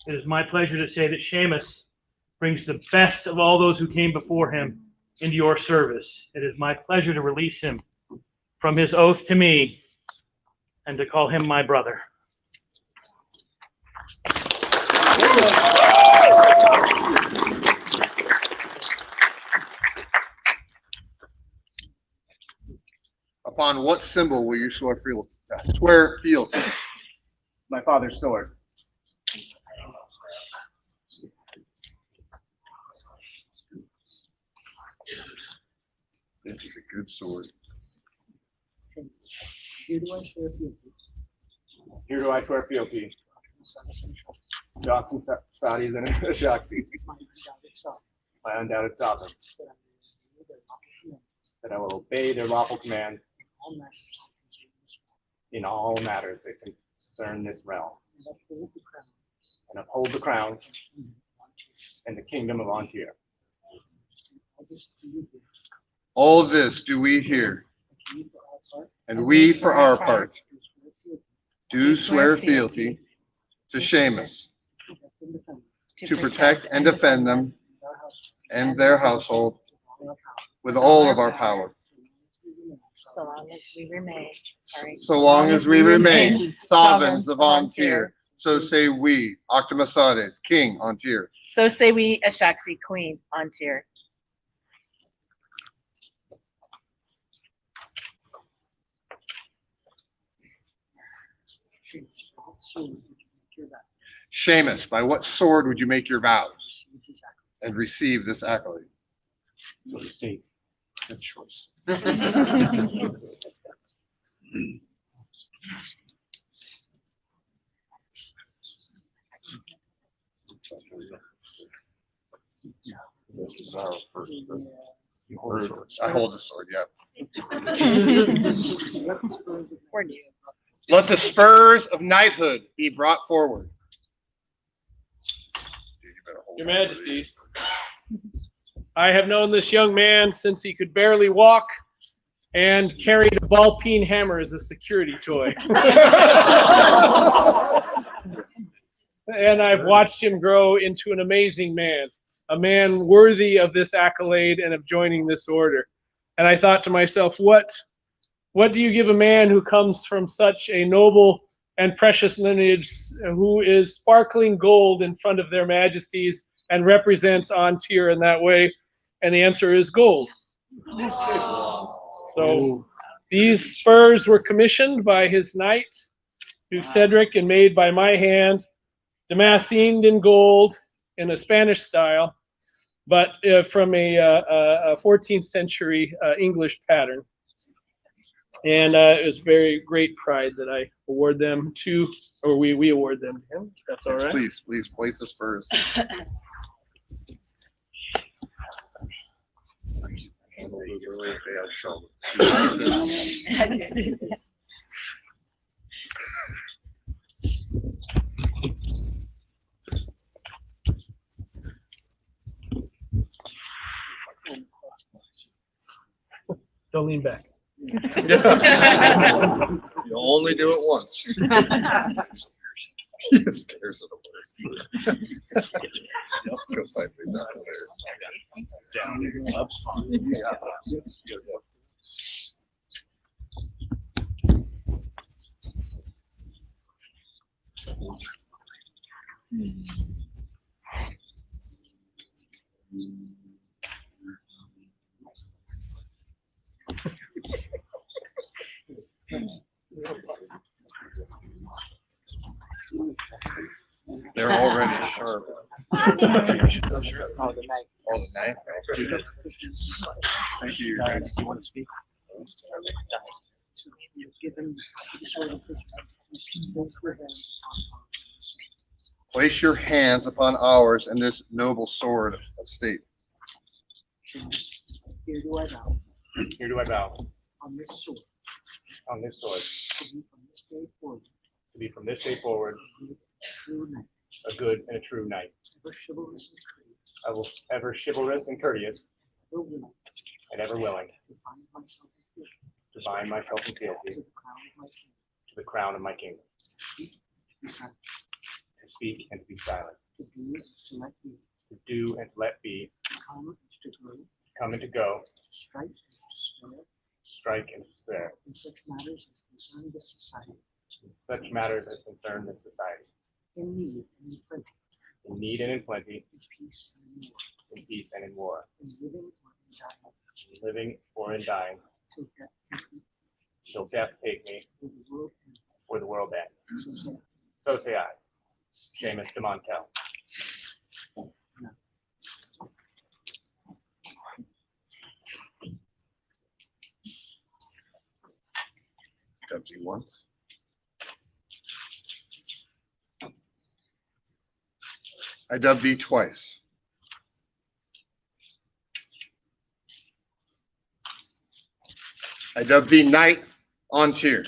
it is my pleasure to say that Seamus brings the best of all those who came before him into your service. It is my pleasure to release him from his oath to me and to call him my brother. Upon what symbol will you swear fealty? My father's sword. This is a good sword. Here do I swear fealty. Here do I swear fealty. Johnson, Saudis, and Ashaxi. My undoubted sovereign. That I will obey their lawful commands in all matters that concern this realm. And uphold the crown and the kingdom of Ontier. All this do we hear, and we, for our part, do swear fealty to Seamus, to protect and defend them and their household with all of our power. So long as we remain. So long as we remain sovereigns of Ontier, so say we, Octomasades, King Ontier. So say we, Ashaxi, Queen Ontier. Seamus, by what sword would you make your vows and receive this accolade? So receive. Good choice. This is our first. You hold the sword. I hold the sword, yeah. Let the spurs of knighthood be brought forward. Your Majesties, I have known this young man since he could barely walk and carried a ball-peen hammer as a security toy. And I've watched him grow into an amazing man, a man worthy of this accolade and of joining this order. And I thought to myself, what do you give a man who comes from such a noble and precious lineage, who is sparkling gold in front of their majesties and represents Ontier in that way? And the answer is gold. So these spurs were commissioned by his knight, Duke Cedric, and made by my hand, damascened in gold in a Spanish style, but from a 14th century English pattern. And it was very great pride that I award them to, or we award them to him. That's all right. Please place the spurs. Don't lean back. You only do it once. Stairs are the worst. Go sideways down the stairs. Down. Up's fine. They're already sharp. All the night. Thank you. Do you want to speak? Place your hands upon ours and this noble sword of state. Here do I vow. Here do I vow. On this sword. On this sword. To be from this day forward. To be from this day forward. True knight. A good and a true knight. Ever chivalrous and courteous. I will ever chivalrous and courteous. Ever willing. And ever willing. To find myself in fear. to bind myself in fealty to the crown of my kingdom, to speak and to be silent, to do and to let be, come and to go, strike and despair, in such matters as concern this society, in need and in plenty, in need and in plenty, in peace and in war, in peace and in war, in living or in dying, till death take me, till death take me, or the world end. or the world end. So say I. So say I, Seamus de Montel. Dub thee once. I dub thee twice. I dub thee knight on tier.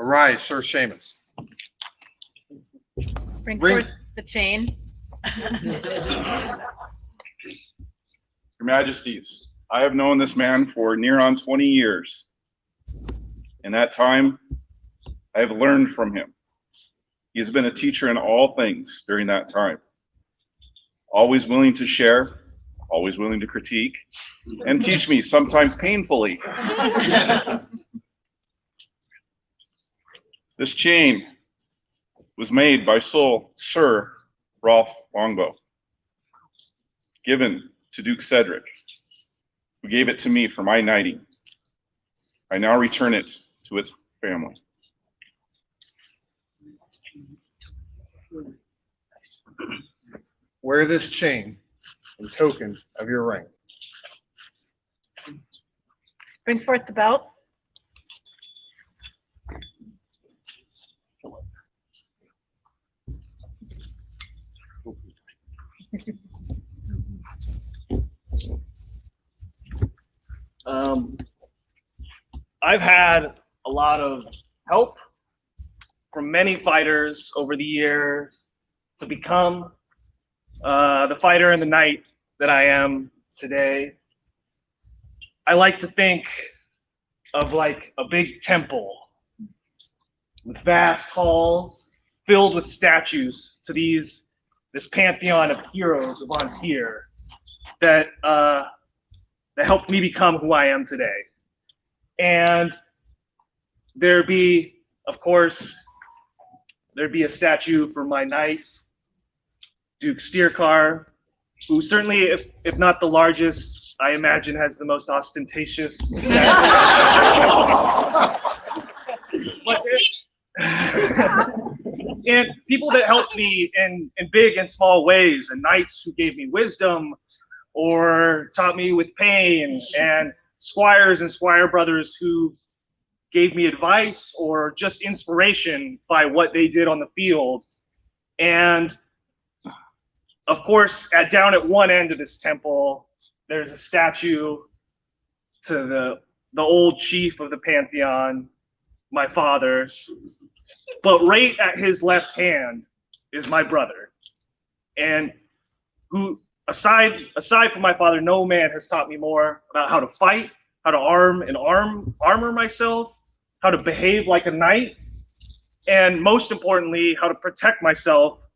Arise, Sir Seamus. Bring Bring- forth the chain. Your Majesties, I have known this man for near on 20 years. In that time, I have learned from him. He has been a teacher in all things during that time. Always willing to share, always willing to critique, and teach me, sometimes painfully. This chain was made by Sir Rolf Longbow, given to Duke Cedric, who gave it to me for my knighting. I now return it to its family. Wear this chain in token of your rank. Bring forth the belt. I've had a lot of help from many fighters over the years to become the fighter and the knight that I am today. I like to think of like a big temple with vast halls filled with statues to this pantheon of heroes of Antir that helped me become who I am today. And there'd be a statue for my knight, Duke Steercar, who certainly, if not the largest, I imagine has the most ostentatious and people that helped me in big and small ways, and knights who gave me wisdom or taught me with pain, and squires and squire brothers who gave me advice or just inspiration by what they did on the field. And of course, down at one end of this temple, there's a statue to the old chief of the pantheon, my father. But right at his left hand is my brother, and who, aside from my father, no man has taught me more about how to fight, how to armor myself, how to behave like a knight, and most importantly, how to protect myself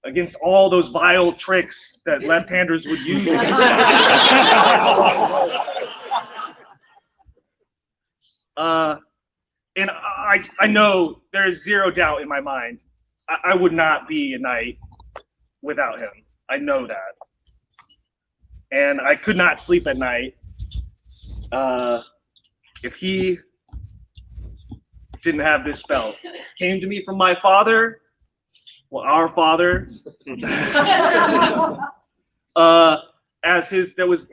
against all those vile tricks that left-handers would use against me. And I know there is zero doubt in my mind, I would not be a knight without him. I know that. And I could not sleep at night if he didn't have this belt. It came to me from my father, well, our father,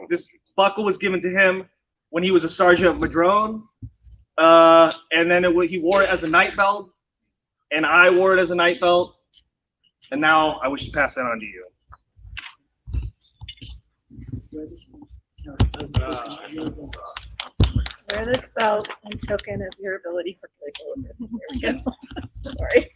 this buckle was given to him when he was a sergeant of Madrone, and then he wore it as a night belt, and I wore it as a night belt, and now I wish to pass that on to you. Wear this belt in token of your ability for political. There we go. Sorry.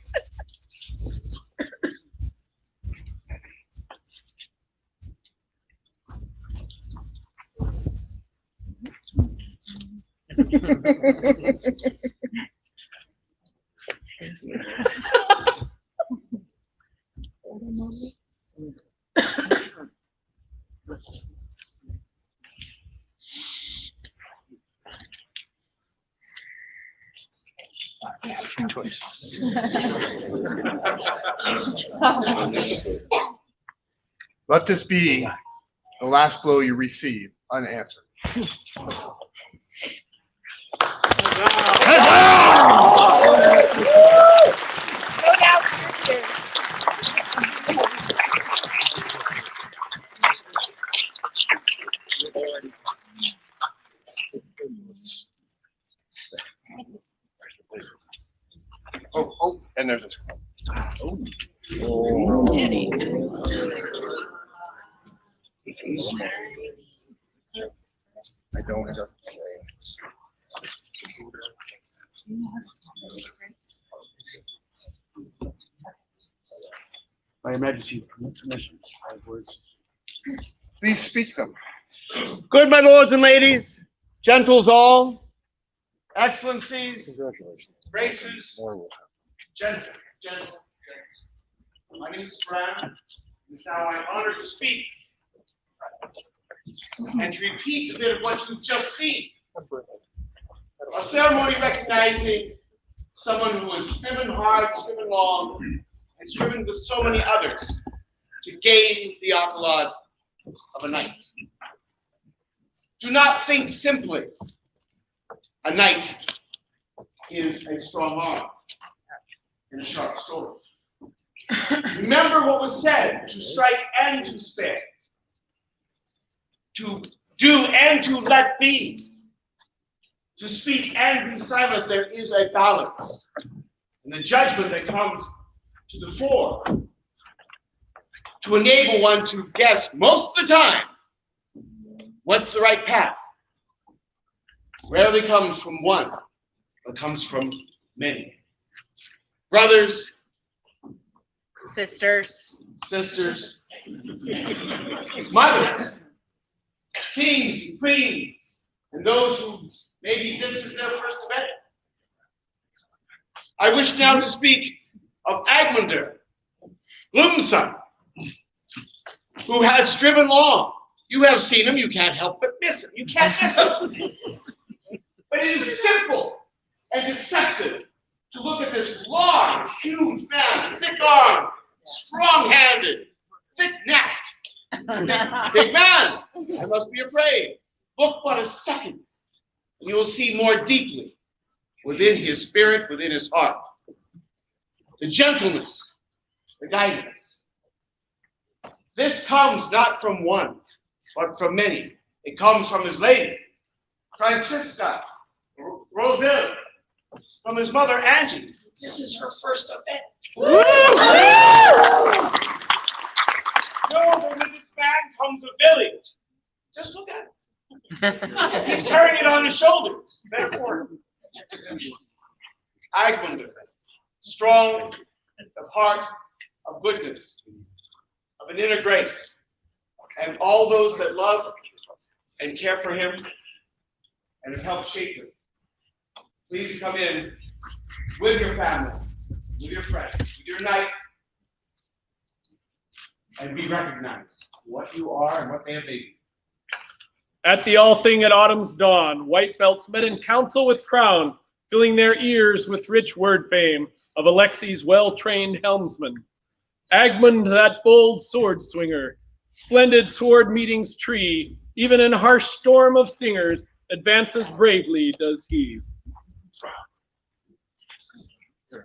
Choice. Let this be the last blow you receive unanswered. Oh, and there's a scroll. I don't just say. By Your Majesty, permission. I have words. Please speak them. Good, my lords and ladies, gentles all, excellencies, graces, gentle. My name is Fran, and it's now my honor to speak and to repeat a bit of what you've just seen. A ceremony recognizing someone who has striven hard, striven long, and striven with so many others to gain the accolade of a knight. Do not think simply. A knight is a strong arm and a sharp sword. Remember what was said, to strike and to spare, to do and to let be, to speak and be silent. There is a balance in the judgment that comes to the fore to enable one to guess most of the time what's the right path. Rarely comes from one, but comes from many. Brothers, Sisters, mothers, kings and queens, and those who maybe this is their first event. I wish now to speak of Agmunder, Gloomson, who has striven long. You have seen him, you can't help but miss him. You can't miss him. But it is simple and deceptive to look at this large, huge man, thick-armed, strong-handed, thick-necked, big man. I must be afraid. Look but a second, and you will see more deeply within his spirit, within his heart. The gentleness, the guidance. This comes not from one, but from many. It comes from his lady, Francesca Roselle, from his mother, Angie. This is her first event. No, but when this man comes a village, just look at it. He's carrying it on his shoulders. Therefore, Agmunder, strong, of heart, of goodness, of an inner grace, and all those that love and care for him and have helped shape him. Please come in with your family, with your friends, with your knight, and be recognized for what you are and what they have made you. At the all thing at autumn's dawn, white belts met in council with crown, filling their ears with rich word fame of Alexi's well-trained helmsman. Agmund, that bold sword swinger, splendid sword meetings tree, even in harsh storm of stingers, advances bravely does he. I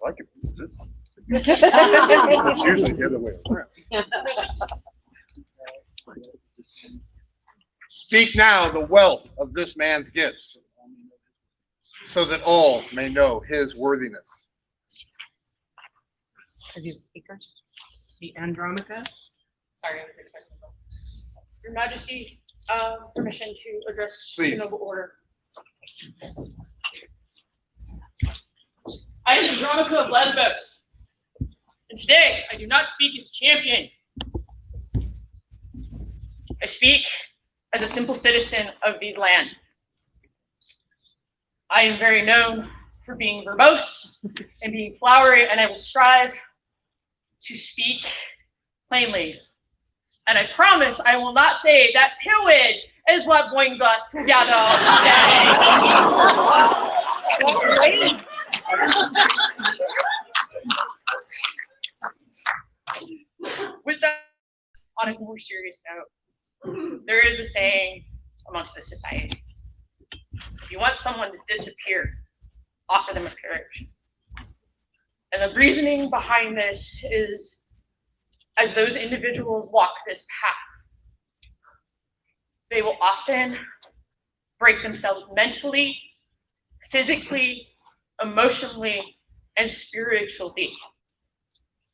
like it. This one. It's usually the other way around. Speak now the wealth of this man's gifts, so that all may know his worthiness. Are these speakers? The Andromica? Sorry, I was expecting that. Your Majesty, permission to address the Please. noble order. I am Andromaca of Lesbos, and today I do not speak as champion. I speak as a simple citizen of these lands. I am very known for being verbose and being flowery, and I will strive to speak plainly. And I promise I will not say that pillage is what brings us together today. With that, on a more serious note, there is a saying amongst the society: if you want someone to disappear, offer them a peerage. And the reasoning behind this is, as those individuals walk this path, they will often break themselves mentally, physically, emotionally, and spiritually.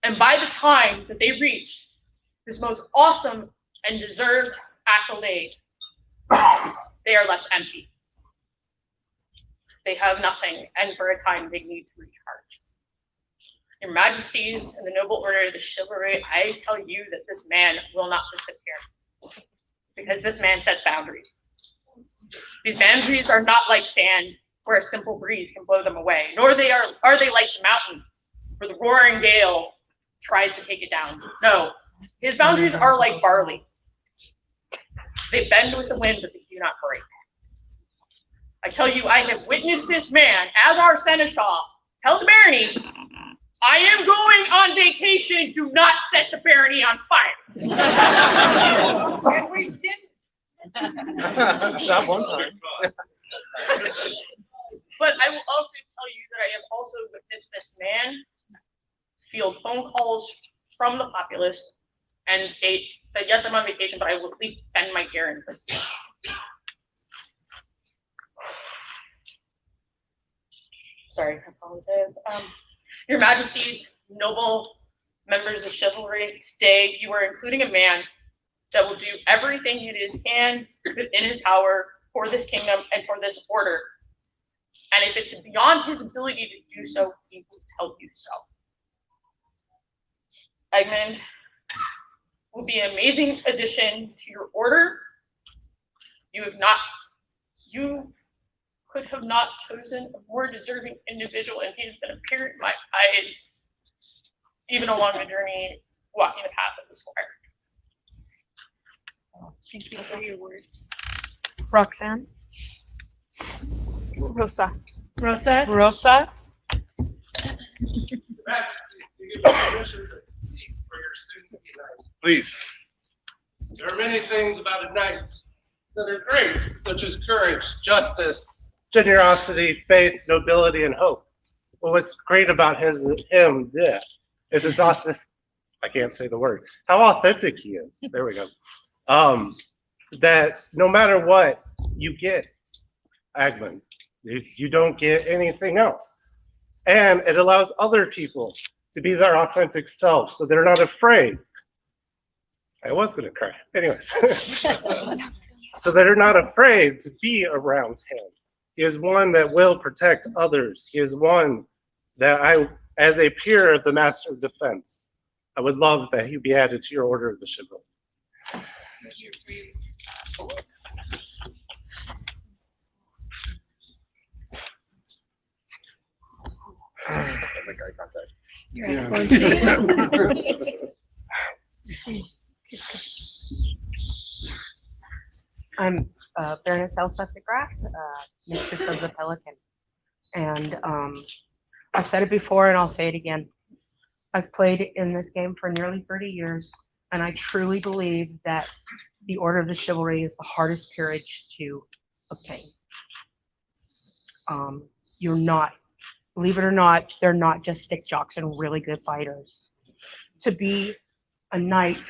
And by the time that they reach this most awesome and deserved accolade, they are left empty. They have nothing, and for a time they need to recharge. Your Majesties and the noble order of the chivalry, I tell you that this man will not disappear, because this man sets boundaries. These boundaries are not like sand, where a simple breeze can blow them away, nor are they like the mountain, where the roaring gale tries to take it down. No, his boundaries are like barleys. They bend with the wind, but they do not break. I tell you, I have witnessed this man, as our seneschal, tell the barony, I am going on vacation, do not set the barony on fire. And we didn't. Not one time. But I will also tell you that I have also witnessed this man field phone calls from the populace and state that, yes, I'm on vacation, but I will at least bend my ear and listen. Sorry, I apologize. Your Majesties, noble members of chivalry, today you are including a man that will do everything it is can within his power for this kingdom and for this order. And if it's beyond his ability to do so, he will tell you so. Egmont will be an amazing addition to your order. You could have not chosen a more deserving individual, and he has been a peer in my eyes, even along the journey, walking the path of the squire. Thank you for your words. Roxanne. Rosa. Rosa. Rosa. Please. There are many things about a knight that are great, such as courage, justice, generosity, faith, nobility, and hope. But what's great about him is his I can't say the word, how authentic he is. There we go. That no matter what you get, Egmont, you don't get anything else. And it allows other people to be their authentic self, so they're not afraid. I was gonna cry. Anyways. So they're not afraid to be around him. He is one that will protect others. He is one that I, as a peer of the Master of Defense, I would love that he be added to your Order of the Chivalry. Your Excellency. I'm Baroness Elsa DeGraff, Mistress of the Pelican. And I've said it before and I'll say it again. I've played in this game for nearly 30 years, and I truly believe that the Order of the Chivalry is the hardest peerage to obtain. You're not, believe it or not, they're not just stick jocks and really good fighters. To be a knight,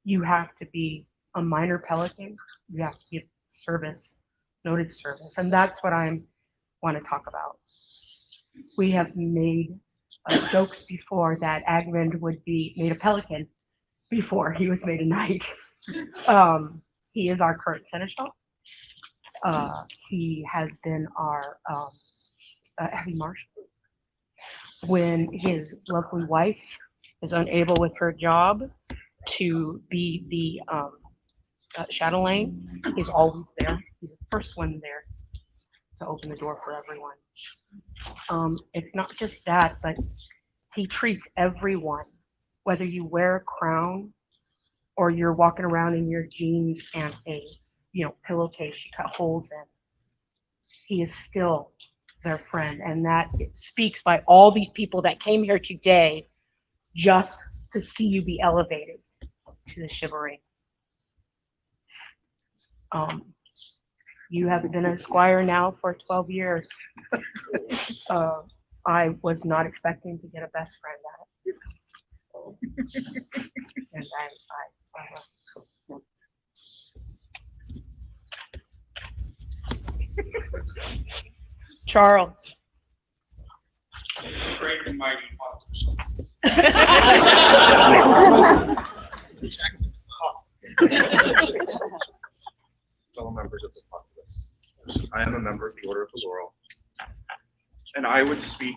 you have to be a minor pelican. You have to give service, noted service, and that's what I want to talk about. We have made jokes before that Egmont would be made a pelican before he was made a knight. He is our current seneschal. He has been our heavy marshal when his lovely wife is unable with her job to be the chatelaine, he's always there. He's the first one there to open the door for everyone. It's not just that, but he treats everyone, whether you wear a crown or you're walking around in your jeans and a pillowcase you cut holes in. He is still their friend, and that speaks by all these people that came here today just to see you be elevated to the chivalry. You have been a squire now for 12 years. I was not expecting to get a best friend at it. And Charles. Great and mighty fellow members of the populace, I am a member of the Order of the Laurel, and I would speak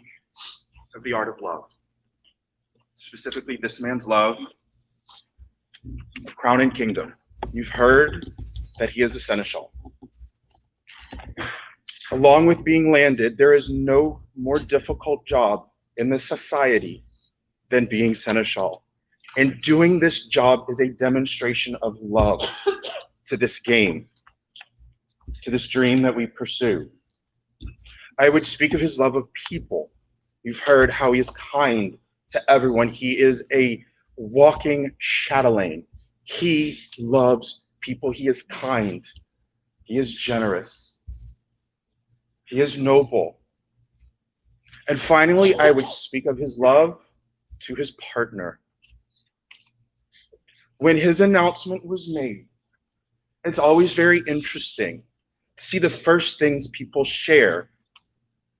of the art of love, specifically this man's love of crown and kingdom. You've heard that he is a seneschal. Along with being landed, there is no more difficult job in this society than being seneschal. And doing this job is a demonstration of love to this game, to this dream that we pursue. I would speak of his love of people. You've heard how he is kind to everyone. He is a walking chatelaine. He loves people. He is kind. He is generous. He is noble. And finally, I would speak of his love to his partner. When his announcement was made, it's always very interesting to see the first things people share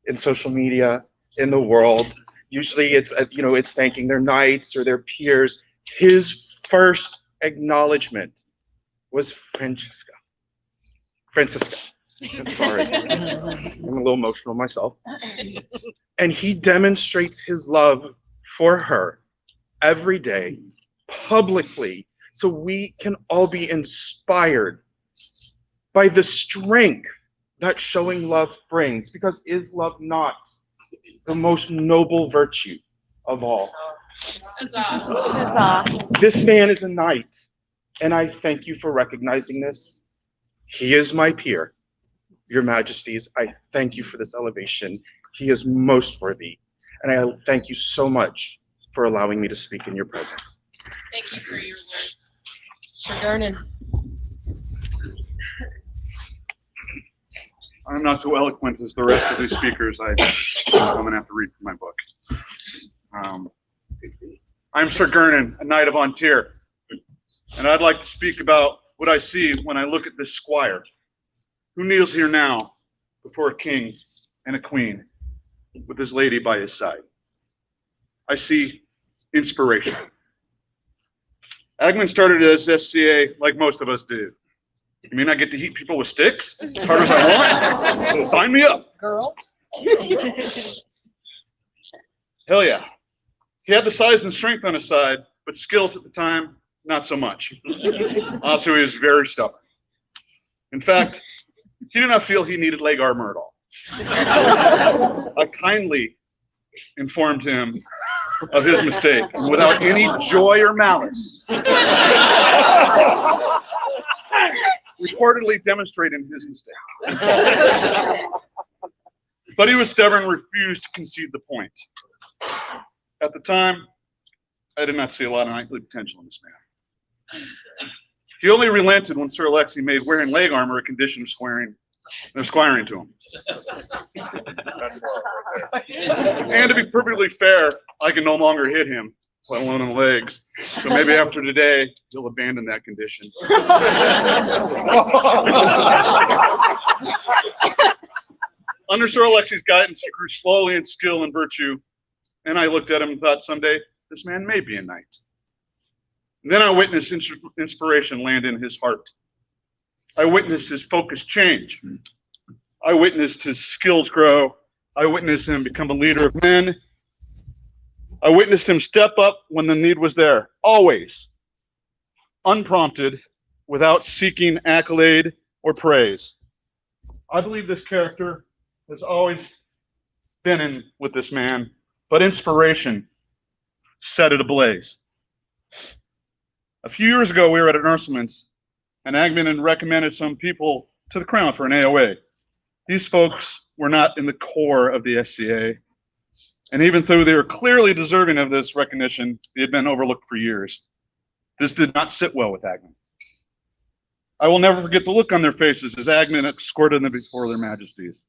in social media, in the world. Usually it's thanking their knights or their peers. His first acknowledgement was Francisca. I'm sorry. I'm a little emotional myself. And he demonstrates his love for her every day, publicly, so we can all be inspired by the strength that showing love brings. Because is love not the most noble virtue of all? This man is a knight, and I thank you for recognizing this. He is my peer. Your Majesties, I thank you for this elevation. He is most worthy, and I thank you so much for allowing me to speak in your presence. Thank you for your words. Sir Gernon. I'm not so eloquent as the rest of these speakers. I'm going to have to read from my book. I'm Sir Gernon, a knight of Aquaterra, and I'd like to speak about what I see when I look at this squire who kneels here now before a king and a queen with his lady by his side. I see inspiration. Agman started as SCA like most of us did. You mean I get to heat people with sticks as hard as I want? Sign me up. Girls. Hell yeah. He had the size and strength on his side, but skills at the time, not so much. Also, he was very stubborn. In fact, he did not feel he needed leg armor at all. I kindly informed him of his mistake, and without any joy or malice, reportedly demonstrating his mistake. But he was stubborn and refused to concede the point. At the time, I did not see a lot of knightly potential in this man. He only relented when Sir Alexi made wearing leg armor a condition of squiring to him. And to be perfectly fair, I can no longer hit him, let alone in the legs. So maybe after today, he'll abandon that condition. Under Sir Alexi's guidance, he grew slowly in skill and virtue, and I looked at him and thought someday, this man may be a knight. And then I witnessed inspiration land in his heart. I witnessed his focus change. I witnessed his skills grow. I witnessed him become a leader of men I witnessed him step up when the need was there, always, unprompted, without seeking accolade or praise. I believe this character has always been in with this man, but inspiration set it ablaze. A few years ago, we were at an Ursulman's, and Agman had recommended some people to the crown for an AOA. These folks were not in the core of the SCA, and even though they were clearly deserving of this recognition, they had been overlooked for years. This did not sit well with Agman. I will never forget the look on their faces as Agman escorted them before their majesties.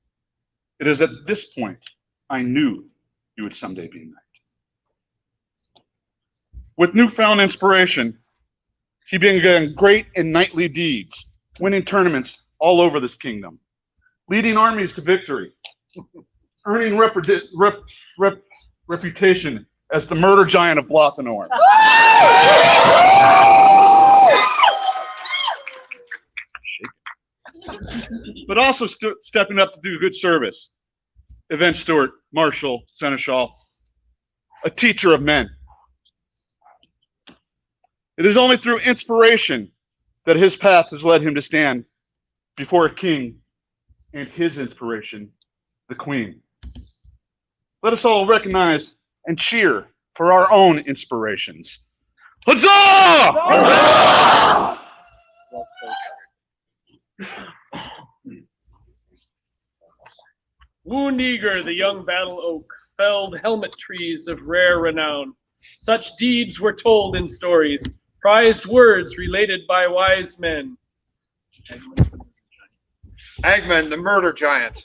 It is at this point I knew you would someday be a knight. With newfound inspiration, he began great and knightly deeds, winning tournaments all over this kingdom, leading armies to victory, earning reputation as the murder giant of Lothanor. But also stepping up to do good service. Event steward, marshal, seneschal, a teacher of men. It is only through inspiration that his path has led him to stand before a king and his inspiration, the queen. Let us all recognize and cheer for our own inspirations. Huzzah! Wound eager, the young battle oak felled helmet trees of rare renown. Such deeds were told in stories, prized words related by wise men. Agman, the murder giant.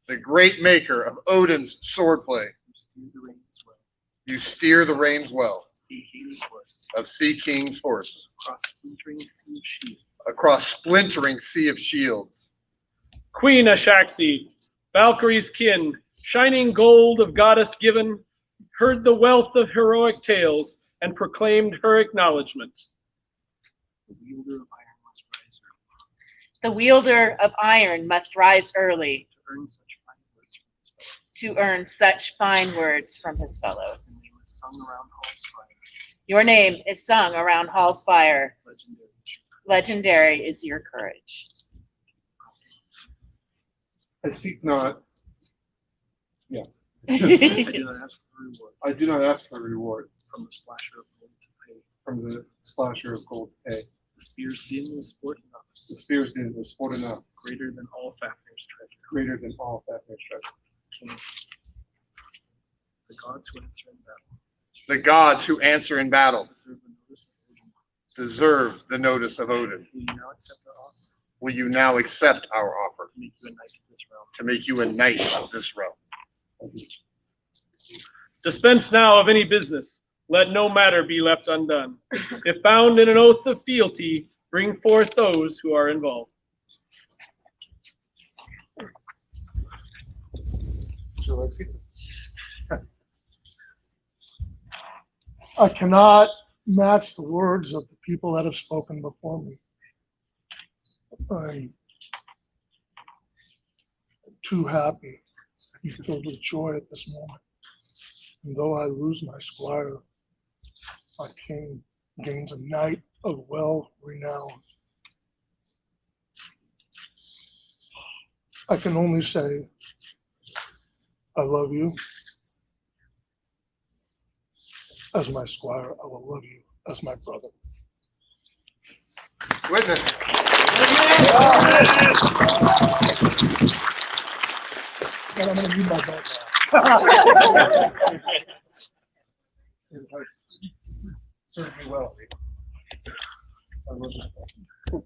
The great maker of Odin's swordplay. You steer the reins well. Of Sea King's horse. Across splintering sea of shields. Queen Ashaxi, Valkyrie's kin, shining gold of goddess given, heard the wealth of heroic tales and proclaimed her acknowledgement. The wielder of iron must rise early to earn such fine words from his fellows. Your name is sung around Hall's fire. Legendary is your courage. I seek not. Yeah. I do not ask for reward. I do not ask for reward From the splasher of gold to pay. from the slasher of gold to pay. The spear's din was sport enough. The spear's din was sport enough, Greater than all Fafnir's treasure. greater than all Fafnir's treasure. King. The gods who answer in battle. The gods who answer in battle Deserve the notice of Odin. deserve the notice of Odin. Will you now accept our offer? Will you now accept our offer To make you a knight of this realm. to make you a knight of this realm? Dispense now of any business. Let no matter be left undone. If bound in an oath of fealty, bring forth those who are involved. I cannot match the words of the people that have spoken before me. I'm too happy to be filled with joy at this moment. And though I lose my squire, my king gains a knight of well renown. I can only say, I love you. As my squire, I will love you as my brother. Witness. And I'm going to read my belt now. Served me well. I love it.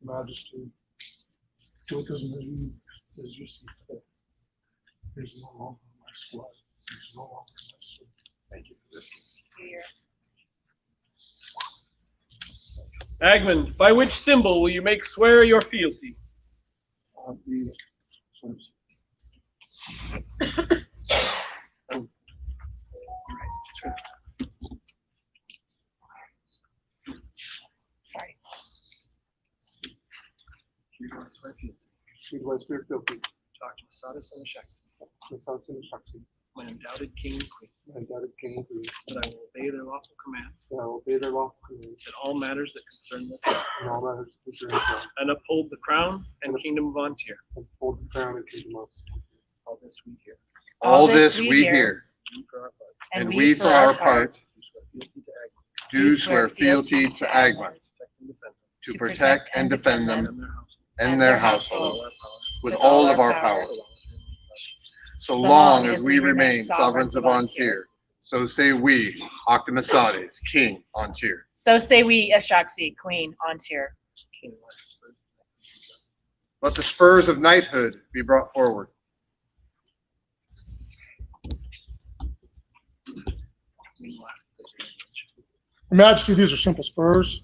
Majesty, do with as many as you see fit. There's no longer my squad. There's no longer my sword. Thank you for this. Agman, by which symbol will you make swear your fealty? Sorry. my spirit filthy. Dr. Masadas and Shaxi, Masadas and Shaxi, my undoubted king and queen, my undoubted king and queen, that I will obey their lawful commands that I will obey their lawful commands in all matters that concern this realm, in all matters concerning them, and uphold the crown and kingdom of Ontir. and hold the crown and kingdom of. All this we hear. All this we hear, and we for our part do swear fealty to Agma, to protect and defend them and their household with all of our power. So long as we remain sovereigns of Ontir, so say we, Octamasades, King Ontir. So say we, Ashaxi, Queen Ontir. Let the spurs of knighthood be brought forward. Your Majesty, these are simple spurs.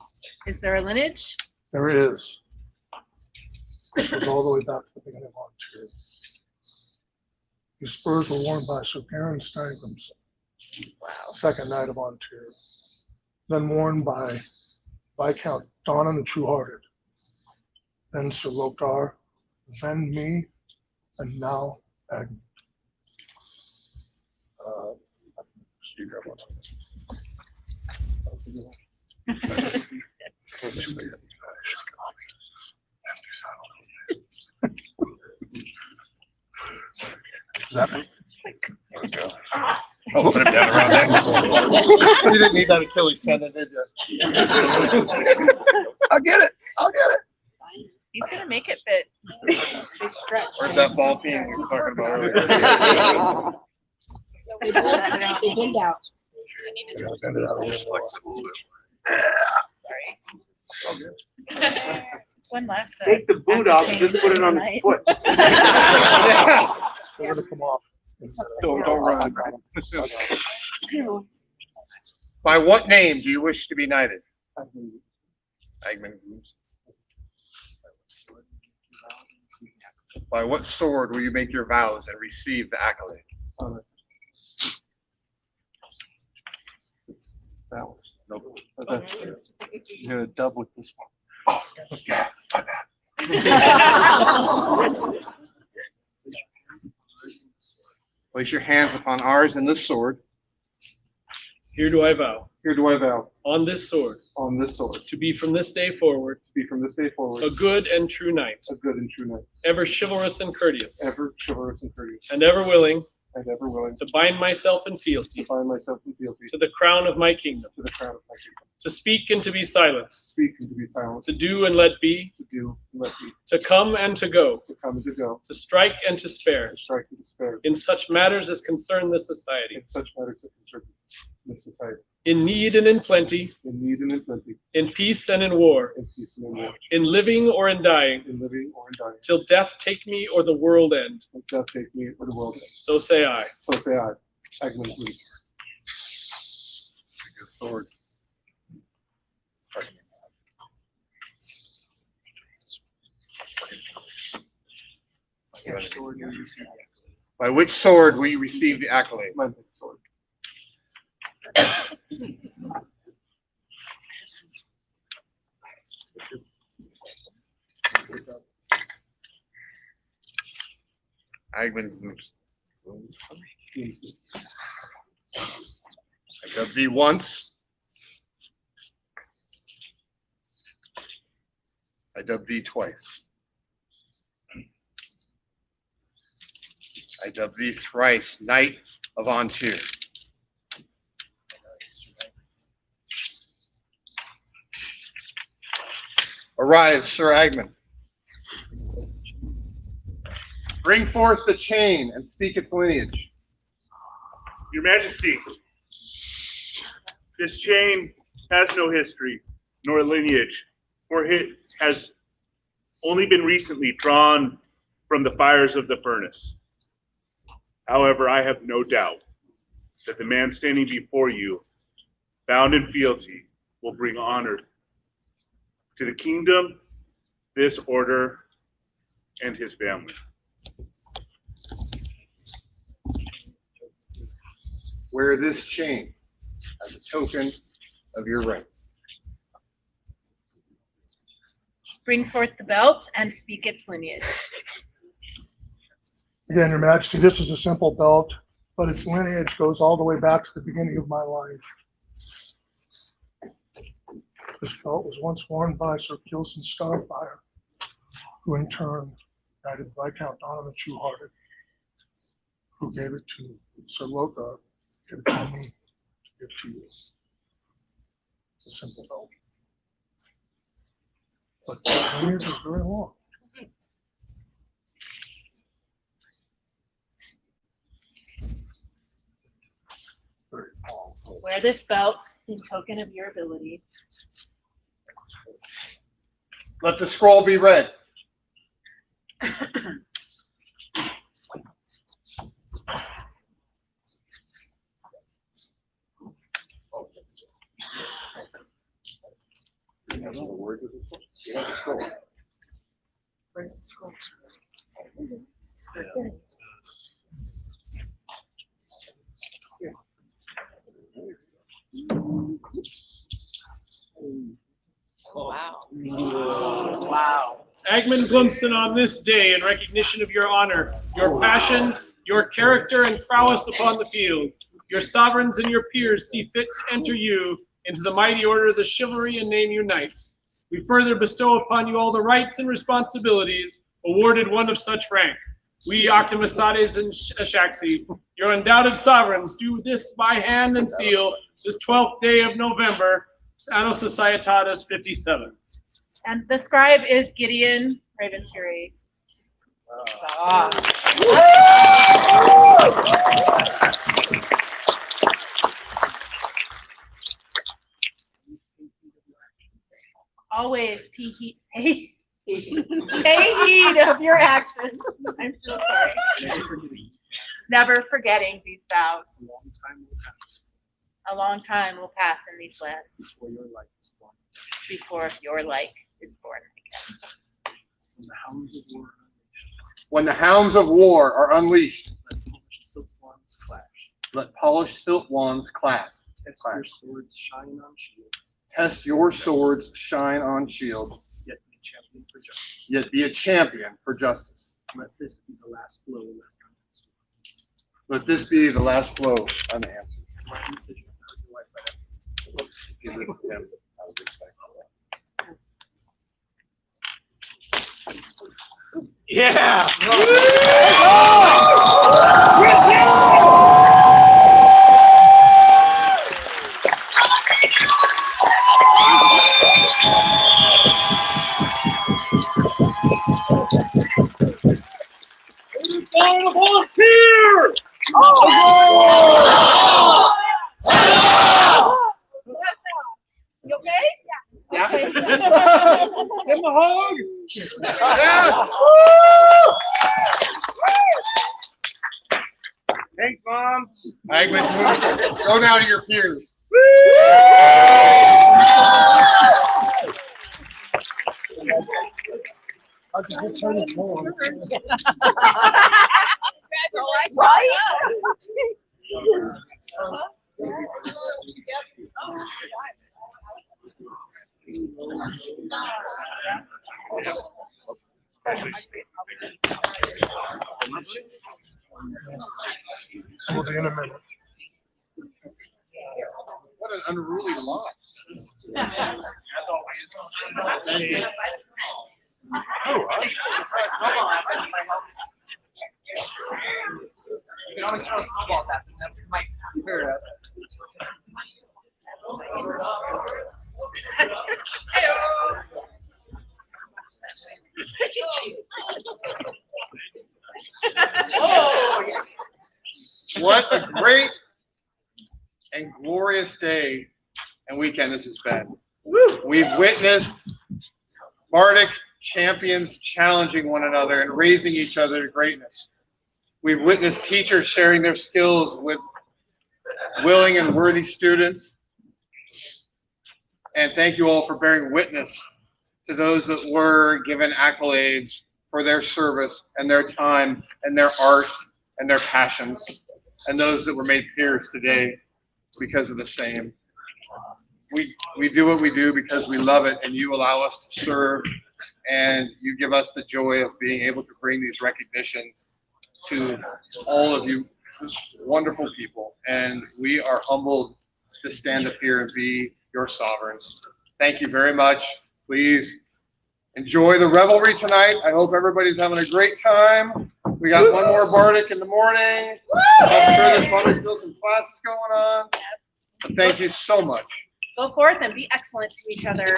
Is there a lineage? There is. This goes all the way back to the beginning of Ontario. These spurs were worn by Sir Baron Stangramson, second knight of Ontario, then worn by Viscount Donnan the True-Hearted, then Sir Lokar, then me, and now Agnes. Is that me? There we go. Oh, put him down around there. You didn't need that Achilles tendon, did you? I'll get it. I'll get it. He's gonna make it fit. They stretch. Where's that ball peen you were talking about earlier? They bend out. Bend it out a little more. Sorry. Okay. One last time. Take the boot off and just put it on his foot. They're gonna come off. Don't run. By what name do you wish to be knighted? Agman. By what sword will you make your vows and receive the accolade? That one. Nope. You're gonna dub with this one. Yeah, my bad. Place your hands upon ours and this sword. Here do I vow. Here do I vow. On this sword. On this sword. To be from this day forward. To be from this day forward. A good and true knight. A good and true knight. Ever chivalrous and courteous. Ever chivalrous and courteous. And ever willing. And ever willing. To bind myself in fealty. To bind myself in fealty. To the crown of my kingdom. To the crown of my kingdom. To speak and to be silent. To speak and to be silent. To do and let be. To do and let be. To come and to go. To come and to go. To strike and to spare. To strike and to spare. In such matters as concern this society. In such matters as concern this society. In need and in plenty. In need and in plenty. In peace and in war. In peace and in war. In living or in dying. In living or in dying. Till death take me or the world end. Till death take me or the world end. So say I. So say I. Agman, please. Good sword. By which sword will you receive the accolade? My sword. Agman moves. I dub thee once. I dub thee twice. I dub thee thrice, Knight of Ontir. Arise, Sir Agman. Bring forth the chain and speak its lineage. Your Majesty, this chain has no history nor lineage, for it has only been recently drawn from the fires of the furnace. However, I have no doubt that the man standing before you, bound in fealty, will bring honor to the kingdom, this order, and his family. Wear this chain as a token of your rank. Bring forth the belt and speak its lineage. Again, Your Majesty, this is a simple belt, but its lineage goes all the way back to the beginning of my life. This belt was once worn by Sir Gilson Starfire, who in turn knighted Viscount Donovan the True-Hearted, who gave it to Sir Lothar, gave it to me, to give to you. It's a simple belt. But the lineage is very long. Very long. Wear this belt in token of your ability. Let the scroll be read. Wow. Wow. Agman Glumson, on this day, in recognition of your honor, your passion, your character, and prowess upon the field, your sovereigns and your peers see fit to enter you into the mighty order of the chivalry and name you knights. We further bestow upon you all the rights and responsibilities awarded one of such rank. We, Octomasades and Ashaxi, your undoubted sovereigns, do this by hand and seal this 12th day of November, Anno Societatis 57. And the scribe is Gideon Raven's Fury. Always pay heed of your actions. I'm so sorry. Never forgetting these vows. A long time will pass in these lands before your like is born again. When the hounds of war are unleashed, let polished hilt wands clash. Test your swords shine on shields. Yet be a champion for justice. Let this be the last blow. Let this be the last blow unanswered. Give it to him out of respect. Yeah! Volunteer! You okay? Yeah. Okay. Give him a hug. Yeah. Thanks, Mom. Agman, go down to your peers. We'll be in a minute. What an unruly lot. As always. Thank you. Oh, you can always throw a snowball at them. That might clear it. What a great and glorious day and weekend this has been. We've witnessed Bardic champions challenging one another and raising each other to greatness. We've witnessed teachers sharing their skills with willing and worthy students. And thank you all for bearing witness to those that were given accolades for their service and their time and their art and their passions, and those that were made peers today because of the same. We do what we do because we love it, and you allow us to serve, and you give us the joy of being able to bring these recognitions to all of you, just wonderful people. And we are humbled to stand up here and be your sovereigns. Thank you very much. Please enjoy the revelry tonight. I hope everybody's having a great time. We got one more Bardic in the morning. I'm sure there's probably still some classes going on. But thank you so much. Go forth and be excellent to each other.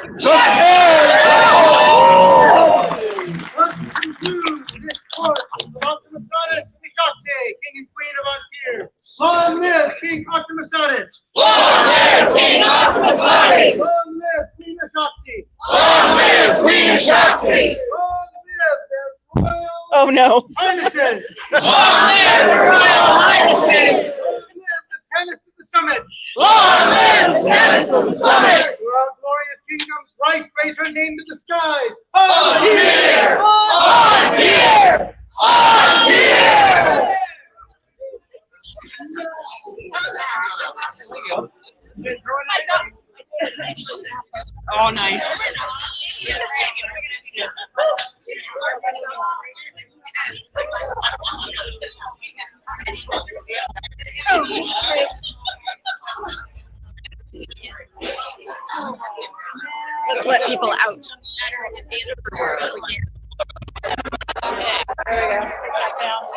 King and Queen of Aquaterra. Long live King Aquaterra. Long live King Aquaterra. Long live Queen Ashoxi. Long live Queen Ashoxi. Long live their royal Oh no. highnesses. Long live the royal highnesses. Long live the tennis of the summit. Long live the tennis of the summit. Throughout glorious kingdoms, Christ raise her name to the skies. On dear! On dear! On dear! Oh, nice. Let's let people out.